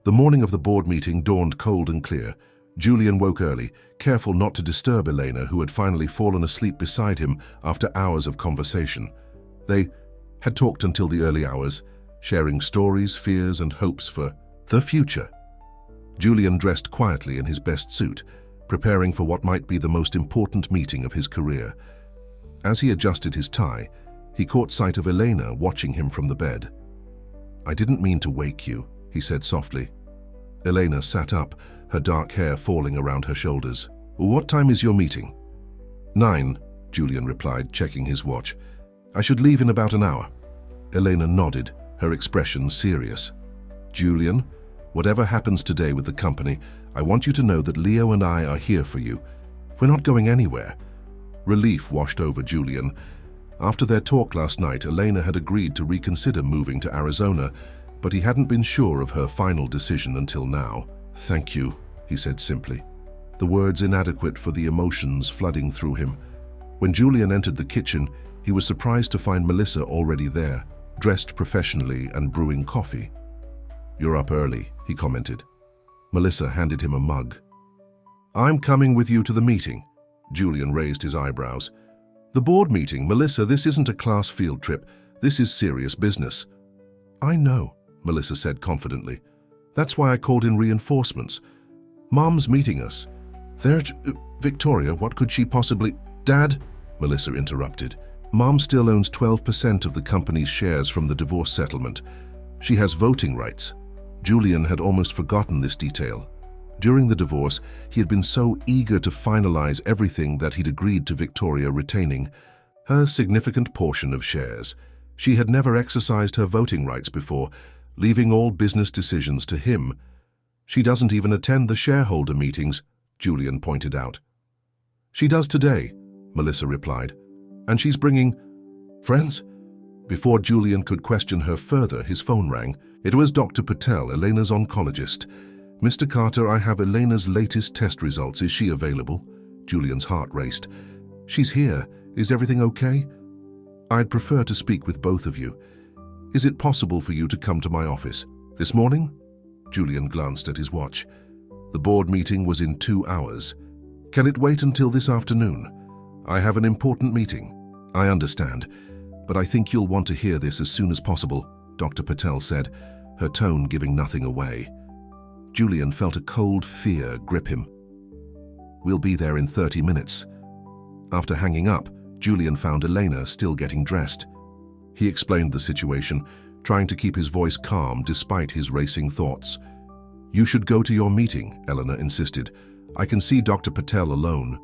The morning of the board meeting dawned cold and clear. Julian woke early, careful not to disturb Elena, who had finally fallen asleep beside him after hours of conversation. They had talked until the early hours, sharing stories, fears, and hopes for the future. Julian dressed quietly in his best suit, preparing for what might be the most important meeting of his career. As he adjusted his tie, he caught sight of Elena watching him from the bed. I didn't mean to wake you, he said softly. Elena sat up, her dark hair falling around her shoulders. What time is your meeting? 9, Julian replied, checking his watch. I should leave in about an hour. Elena nodded, her expression serious. Julian, whatever happens today with the company, I want you to know that Leo and I are here for you. We're not going anywhere. Relief washed over Julian. After their talk last night, Elena had agreed to reconsider moving to Arizona, but he hadn't been sure of her final decision until now. Thank you, he said simply, the words inadequate for the emotions flooding through him. When Julian entered the kitchen, he was surprised to find Melissa already there, dressed professionally and brewing coffee. You're up early, he commented. Melissa handed him a mug. I'm coming with you to the meeting. Julian raised his eyebrows. The board meeting, Melissa, this isn't a class field trip. This is serious business. I know, Melissa said confidently. That's why I called in reinforcements. Mom's meeting us. Victoria, what could she possibly... Dad, Melissa interrupted. Mom still owns 12% of the company's shares from the divorce settlement. She has voting rights. Julian had almost forgotten this detail. During the divorce, he had been so eager to finalize everything that he'd agreed to Victoria retaining her significant portion of shares. She had never exercised her voting rights before, leaving all business decisions to him. She doesn't even attend the shareholder meetings, Julian pointed out. She does today, Melissa replied. And she's bringing... friends? Before Julian could question her further, his phone rang. It was Dr. Patel, Elena's oncologist. Mr. Carter, I have Elena's latest test results. Is she available? Julian's heart raced. She's here. Is everything okay? I'd prefer to speak with both of you. Is it possible for you to come to my office? This morning? Julian glanced at his watch. The board meeting was in 2 hours. Can it wait until this afternoon? I have an important meeting. I understand, but I think you'll want to hear this as soon as possible, Dr. Patel said, her tone giving nothing away. Julian felt a cold fear grip him. We'll be there in 30 minutes. After hanging up, Julian found Elena still getting dressed. He explained the situation, trying to keep his voice calm despite his racing thoughts. You should go to your meeting, Eleanor insisted. I can see Dr. Patel alone.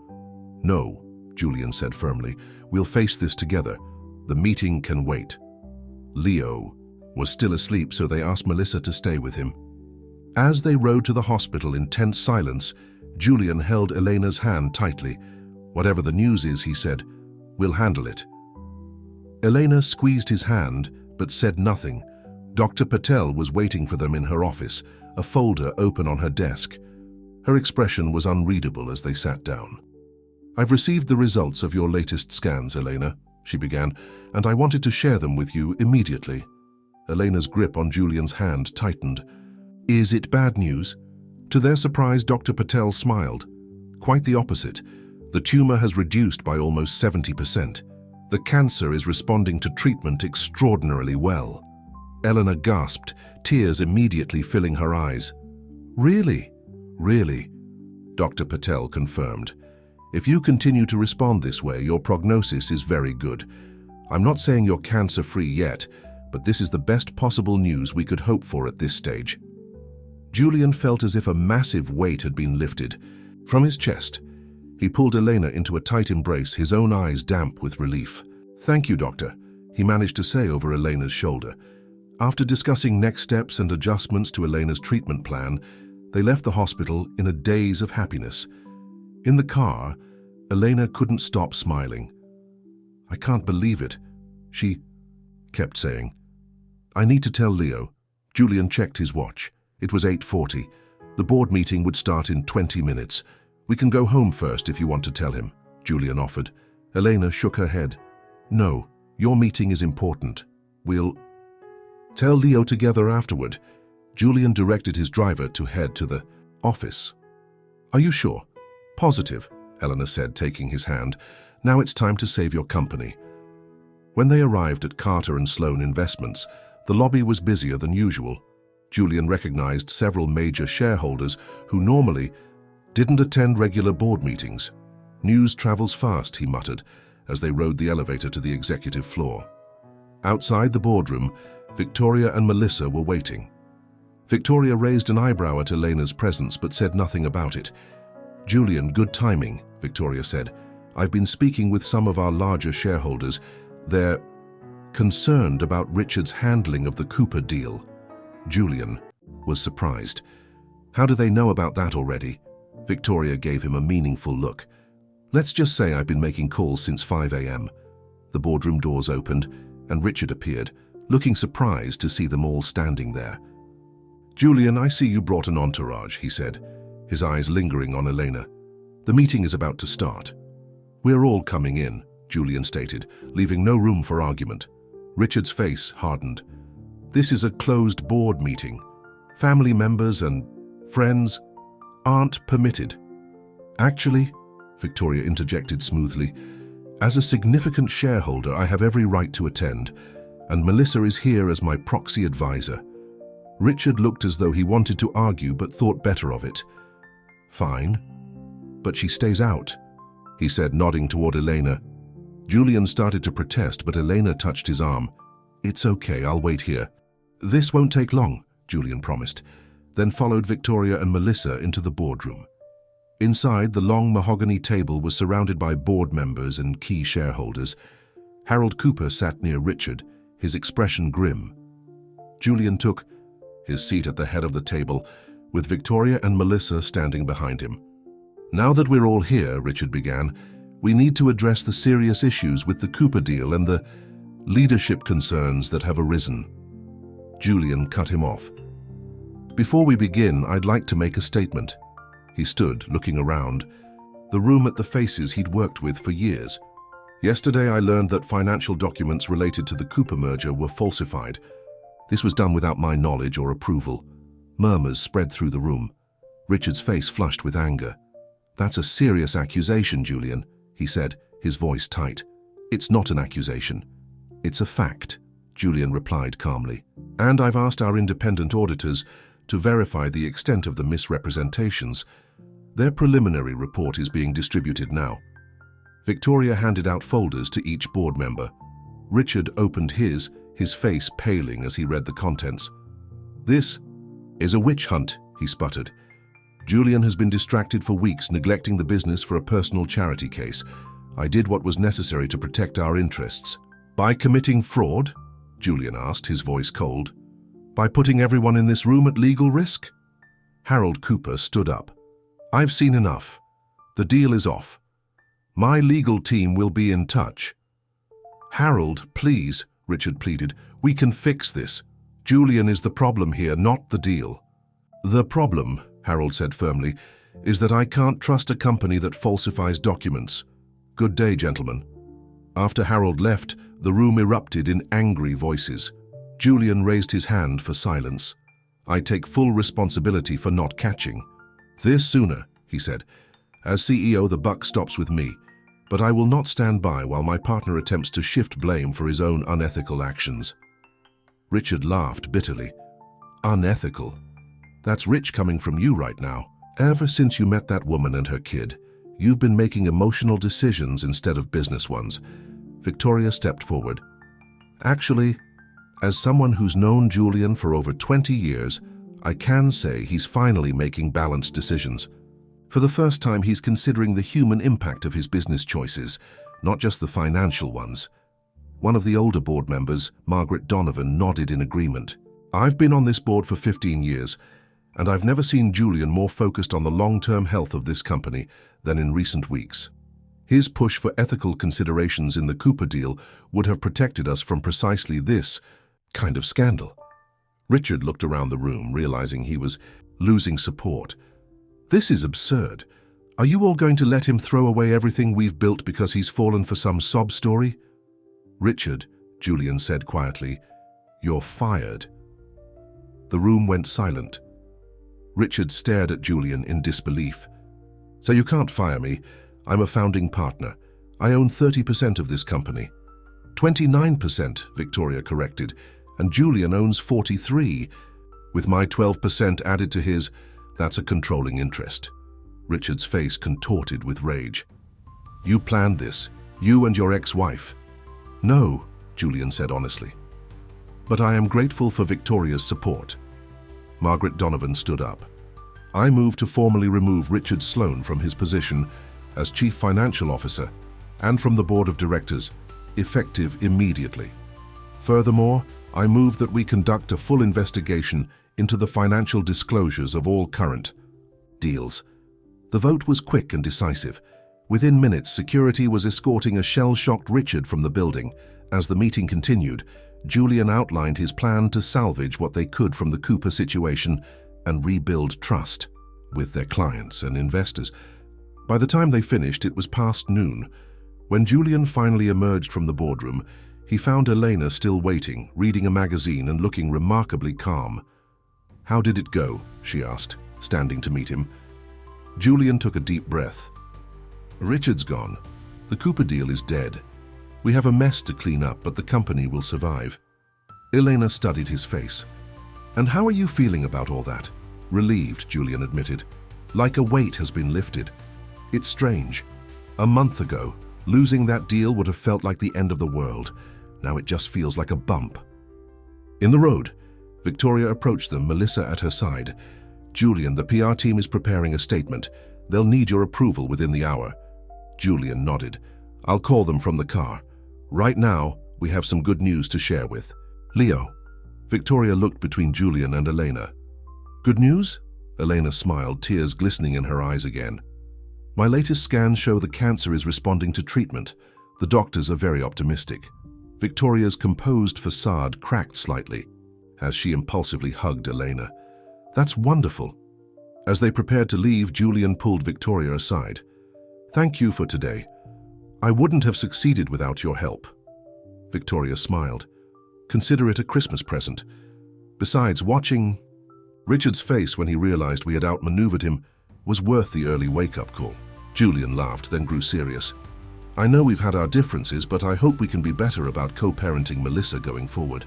No, Julian said firmly. We'll face this together. The meeting can wait. Leo was still asleep, so they asked Melissa to stay with him. As they rode to the hospital in tense silence, Julian held Elena's hand tightly. Whatever the news is, he said, we'll handle it. Elena squeezed his hand, but said nothing. Dr. Patel was waiting for them in her office, a folder open on her desk. Her expression was unreadable as they sat down. I've received the results of your latest scans, Elena, she began, and I wanted to share them with you immediately. Elena's grip on Julian's hand tightened. Is it bad news? To their surprise, Dr. Patel smiled. Quite the opposite. The tumor has reduced by almost 70%. The cancer is responding to treatment extraordinarily well. Eleanor gasped, tears immediately filling her eyes. Really? Really? Dr. Patel confirmed. If you continue to respond this way, your prognosis is very good. I'm not saying you're cancer-free yet, but this is the best possible news we could hope for at this stage. Julian felt as if a massive weight had been lifted. From his chest, he pulled Elena into a tight embrace, his own eyes damp with relief. Thank you, doctor, he managed to say over Elena's shoulder. After discussing next steps and adjustments to Elena's treatment plan, they left the hospital in a daze of happiness. In the car, Elena couldn't stop smiling. I can't believe it, she kept saying. I need to tell Leo. Julian checked his watch. It was 8:40. The board meeting would start in 20 minutes. We can go home first if you want to tell him, Julian offered. Elena shook her head. No, your meeting is important. We'll tell Leo together afterward. Julian directed his driver to head to the office. Are you sure? Positive, Eleanor said, taking his hand. Now it's time to save your company. When they arrived at Carter and Sloan Investments, the lobby was busier than usual. Julian recognized several major shareholders who normally didn't attend regular board meetings. News travels fast, he muttered, as they rode the elevator to the executive floor. Outside the boardroom, Victoria and Melissa were waiting. Victoria raised an eyebrow at Elena's presence but said nothing about it. Julian, good timing, Victoria said. I've been speaking with some of our larger shareholders. They're concerned about Richard's handling of the Cooper deal. Julian was surprised. How do they know about that already? Victoria gave him a meaningful look. Let's just say I've been making calls since 5 a.m. The boardroom doors opened, and Richard appeared, looking surprised to see them all standing there. Julian, I see you brought an entourage, he said, his eyes lingering on Elena. The meeting is about to start. We're all coming in, Julian stated, leaving no room for argument. Richard's face hardened. This is a closed board meeting. Family members and friends aren't permitted. Actually, Victoria interjected smoothly, as a significant shareholder, I have every right to attend, and Melissa is here as my proxy advisor. Richard looked as though he wanted to argue but thought better of it. Fine, but she stays out, he said, nodding toward Elena. Julian started to protest, but Elena touched his arm. It's okay, I'll wait here. This won't take long, Julian promised, then followed Victoria and Melissa into the boardroom. Inside, the long mahogany table was surrounded by board members and key shareholders. Harold Cooper sat near Richard, his expression grim. Julian took his seat at the head of the table, with Victoria and Melissa standing behind him. Now that we're all here, Richard began, we need to address the serious issues with the Cooper deal and the leadership concerns that have arisen. Julian cut him off. Before we begin, I'd like to make a statement. He stood, looking around, the room at the faces he'd worked with for years. Yesterday I learned that financial documents related to the Cooper merger were falsified. This was done without my knowledge or approval. Murmurs spread through the room. Richard's face flushed with anger. That's a serious accusation, Julian, he said, his voice tight. It's not an accusation. It's a fact, Julian replied calmly. And I've asked our independent auditors to verify the extent of the misrepresentations. Their preliminary report is being distributed now. Victoria handed out folders to each board member. Richard opened his face paling as he read the contents. This is a witch hunt, he sputtered. "Julian has been distracted for weeks, neglecting the business for a personal charity case. I did what was necessary to protect our interests." "By committing fraud?" Julian asked, his voice cold. "By putting everyone in this room at legal risk?" Harold Cooper stood up. "I've seen enough. The deal is off. My legal team will be in touch." "Harold, please," Richard pleaded. "We can fix this. Julian is the problem here, not the deal." "The problem," Harold said firmly, "is that I can't trust a company that falsifies documents. Good day, gentlemen." After Harold left, the room erupted in angry voices. Julian raised his hand for silence. "I take full responsibility for not catching this sooner," he said. "As CEO, the buck stops with me, but I will not stand by while my partner attempts to shift blame for his own unethical actions." Richard laughed bitterly. "Unethical? That's rich coming from you right now. Ever since you met that woman and her kid, you've been making emotional decisions instead of business ones." Victoria stepped forward. "Actually, as someone who's known Julian for over 20 years, I can say he's finally making balanced decisions. For the first time, he's considering the human impact of his business choices, not just the financial ones." One of the older board members, Margaret Donovan, nodded in agreement. "I've been on this board for 15 years, and I've never seen Julian more focused on the long-term health of this company than in recent weeks. His push for ethical considerations in the Cooper deal would have protected us from precisely this kind of scandal." Richard looked around the room, realizing he was losing support. "This is absurd. Are you all going to let him throw away everything we've built because he's fallen for some sob story?" "Richard," Julian said quietly, "you're fired." The room went silent. Richard stared at Julian in disbelief. "So you can't fire me. I'm a founding partner. I own 30% of this company." 29%, Victoria corrected, "and Julian owns 43. With my 12% added to his, that's a controlling interest." Richard's face contorted with rage. "You planned this, you and your ex-wife." "No," Julian said honestly. "But I am grateful for Victoria's support." Margaret Donovan stood up. "I move to formally remove Richard Sloan from his position as Chief Financial Officer and from the Board of Directors, effective immediately. Furthermore, I move that we conduct a full investigation into the financial disclosures of all current deals." The vote was quick and decisive. Within minutes, security was escorting a shell-shocked Richard from the building. As the meeting continued, Julian outlined his plan to salvage what they could from the Cooper situation and rebuild trust with their clients and investors. By the time they finished, it was past noon. When Julian finally emerged from the boardroom, he found Elena still waiting, reading a magazine and looking remarkably calm. "How did it go?" she asked, standing to meet him. Julian took a deep breath. "Richard's gone. The Cooper deal is dead. We have a mess to clean up, but the company will survive." Elena studied his face. "And how are you feeling about all that?" "Relieved," Julian admitted. "Like a weight has been lifted. It's strange. A month ago, losing that deal would have felt like the end of the world. Now it just feels like a bump." In the road, Victoria approached them, Melissa at her side. "Julian, the PR team is preparing a statement. They'll need your approval within the hour." Julian nodded. "I'll call them from the car. Right now, we have some good news to share with Leo." Victoria looked between Julian and Elena. "Good news?" Elena smiled, tears glistening in her eyes again. "My latest scans show the cancer is responding to treatment. The doctors are very optimistic." Victoria's composed facade cracked slightly as she impulsively hugged Elena. "That's wonderful." As they prepared to leave, Julian pulled Victoria aside. "Thank you for today. I wouldn't have succeeded without your help." Victoria smiled. "Consider it a Christmas present. Besides, watching Richard's face when he realized we had outmaneuvered him was worth the early wake-up call." Julian laughed, then grew serious. "I know we've had our differences, but I hope we can be better about co-parenting Melissa going forward."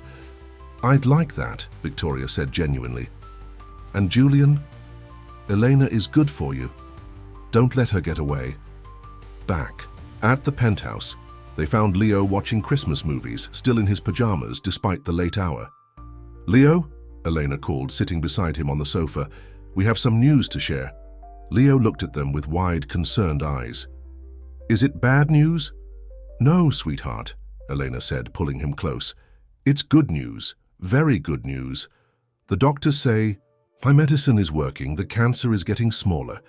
"I'd like that," Victoria said genuinely. "And Julian, Elena is good for you. Don't let her get away." Back at the penthouse, they found Leo watching Christmas movies, still in his pajamas despite the late hour. "Leo?" Elena called, sitting beside him on the sofa. We have some news to share." Leo looked at them with wide, concerned eyes. "Is it bad news?" "No, sweetheart," Elena said, pulling him close. "It's good news, very good news. The doctors say, my medicine is working, the cancer is getting smaller."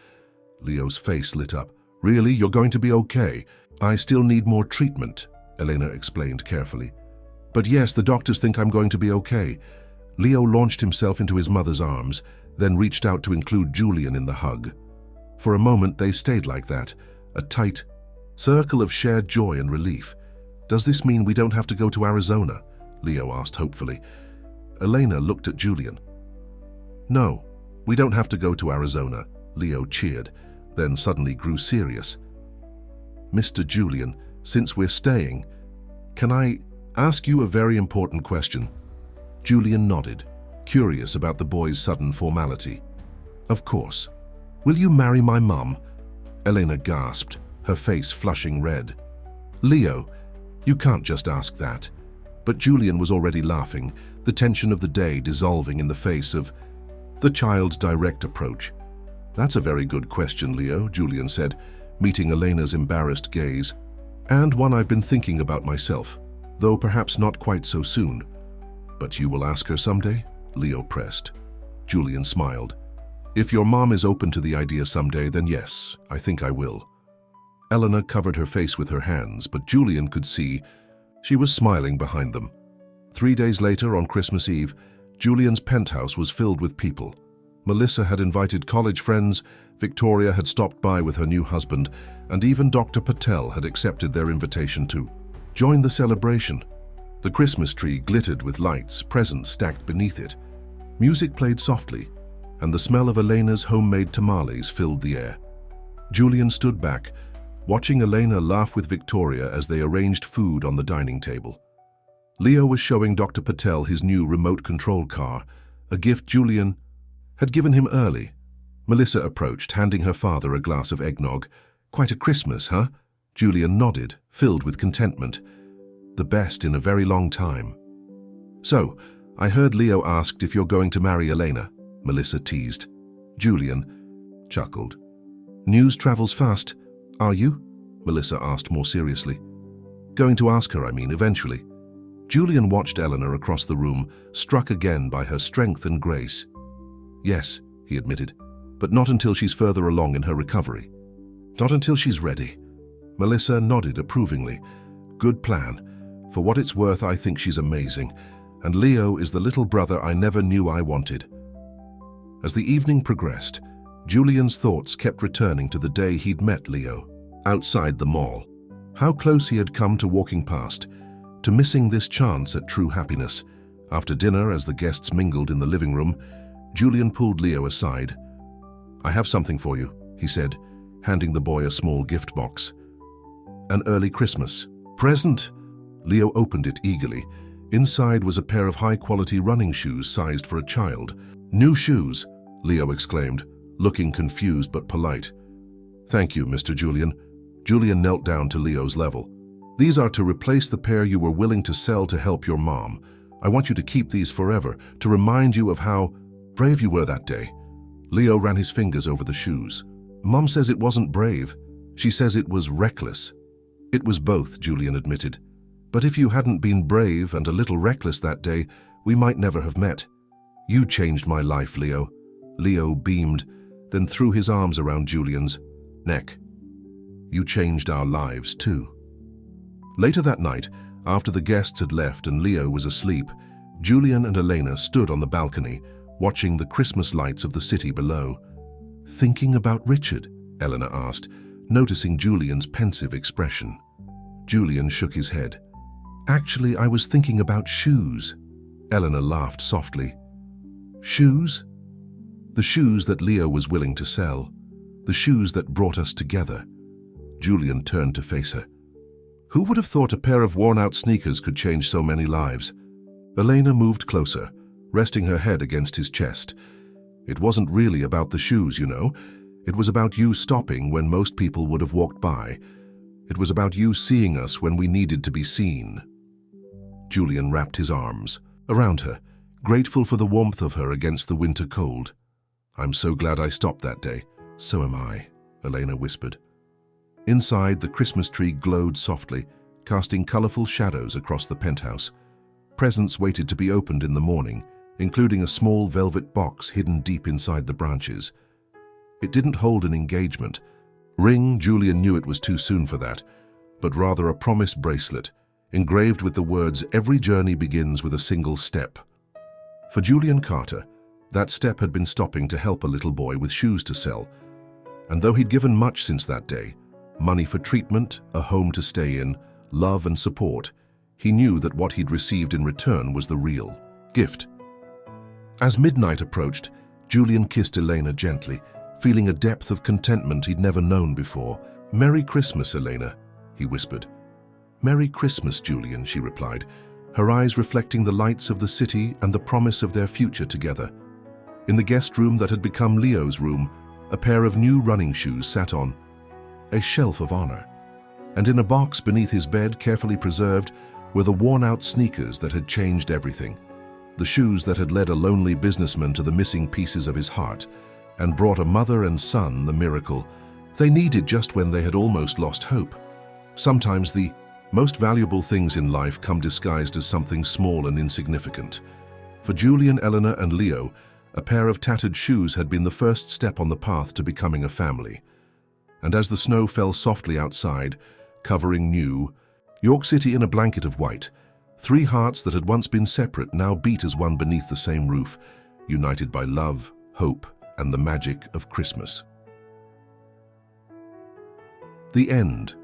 Leo's face lit up. "Really? You're going to be okay?" "I still need more treatment," Elena explained carefully. "But yes, the doctors think I'm going to be okay." Leo launched himself into his mother's arms, then reached out to include Julian in the hug. For a moment they stayed like that, a tight circle of shared joy and relief. "Does this mean we don't have to go to Arizona?" Leo asked hopefully. Elena looked at Julian. "No, we don't have to go to Arizona," Leo cheered, then suddenly grew serious. "Mr. Julian, since we're staying, can I ask you a very important question?" Julian nodded, curious about the boy's sudden formality. "Of course. Will you marry my mum?" Elena gasped, her face flushing red. "Leo, you can't just ask that." But Julian was already laughing, the tension of the day dissolving in the face of the child's direct approach. "That's a very good question, Leo," Julian said, meeting Elena's embarrassed gaze. "And one I've been thinking about myself, though perhaps not quite so soon." "But you will ask her someday?" Leo pressed. Julian smiled. "If your mom is open to the idea someday, then yes, I think I will." Elena covered her face with her hands, but Julian could see she was smiling behind them. 3 days later, on Christmas Eve, Julian's penthouse was filled with people. Melissa had invited college friends, Victoria had stopped by with her new husband, and even Dr. Patel had accepted their invitation to join the celebration. The Christmas tree glittered with lights, presents stacked beneath it. Music played softly, and the smell of Elena's homemade tamales filled the air. Julian stood back, watching Elena laugh with Victoria as they arranged food on the dining table. Leo was showing Dr. Patel his new remote control car, a gift Julian had given him early. Melissa approached, handing her father a glass of eggnog. "Quite a Christmas, huh?" Julian nodded, filled with contentment. "The best in a very long time." "So, I heard Leo asked if you're going to marry Elena," Melissa teased. Julian chuckled. "News travels fast. Are you?" Melissa asked more seriously. "Going to ask her, I mean, eventually." Julian watched Eleanor across the room, struck again by her strength and grace. "Yes," he admitted, "but not until she's further along in her recovery. Not until she's ready." Melissa nodded approvingly. "Good plan. For what it's worth, I think she's amazing. And Leo is the little brother I never knew I wanted." As the evening progressed, Julian's thoughts kept returning to the day he'd met Leo, outside the mall. How close he had come to walking past, to missing this chance at true happiness. After dinner, as the guests mingled in the living room, Julian pulled Leo aside. "I have something for you," he said, handing the boy a small gift box. "An early Christmas present." Leo opened it eagerly. Inside was a pair of high-quality running shoes sized for a child. "New shoes," Leo exclaimed, looking confused but polite. "Thank you, Mr. Julian." Julian knelt down to Leo's level. "These are to replace the pair you were willing to sell to help your mom. I want you to keep these forever, to remind you of how brave you were that day." Leo ran his fingers over the shoes. "Mom says it wasn't brave. She says it was reckless." "It was both," Julian admitted. "But if you hadn't been brave and a little reckless that day, we might never have met. You changed my life, Leo." Leo beamed, then threw his arms around Julian's neck. "You changed our lives, too." Later that night, after the guests had left and Leo was asleep, Julian and Elena stood on the balcony, watching the Christmas lights of the city below. "Thinking about Richard?" Elena asked, noticing Julian's pensive expression. Julian shook his head. "Actually, I was thinking about shoes." Elena laughed softly. "Shoes?" "The shoes that Leo was willing to sell. The shoes that brought us together." Julian turned to face her. Who would have thought a pair of worn-out sneakers could change so many lives? Elena moved closer, resting her head against his chest. "It wasn't really about the shoes, you know. It was about you stopping when most people would have walked by. It was about you seeing us when we needed to be seen." Julian wrapped his arms around her, grateful for the warmth of her against the winter cold. "I'm so glad I stopped that day." "So am I," Elena whispered. Inside, the Christmas tree glowed softly, casting colorful shadows across the penthouse. Presents waited to be opened in the morning, including a small velvet box hidden deep inside the branches. It didn't hold an engagement ring. Julian knew it was too soon for that, but rather a promise bracelet, engraved with the words, "Every journey begins with a single step." For Julian Carter, that step had been stopping to help a little boy with shoes to sell. And though he'd given much since that day, money for treatment, a home to stay in, love and support, he knew that what he'd received in return was the real gift. As midnight approached, Julian kissed Elena gently, feeling a depth of contentment he'd never known before. "Merry Christmas, Elena," he whispered. "Merry Christmas, Julian," she replied, her eyes reflecting the lights of the city and the promise of their future together. In the guest room that had become Leo's room, a pair of new running shoes sat on a shelf of honor, and in a box beneath his bed, carefully preserved, were the worn-out sneakers that had changed everything. The shoes that had led a lonely businessman to the missing pieces of his heart and brought a mother and son the miracle they needed just when they had almost lost hope. Sometimes the most valuable things in life come disguised as something small and insignificant. For Julian, Eleanor, and Leo, a pair of tattered shoes had been the first step on the path to becoming a family. And as the snow fell softly outside, covering New York City in a blanket of white, three hearts that had once been separate now beat as one beneath the same roof, united by love, hope, and the magic of Christmas. The end.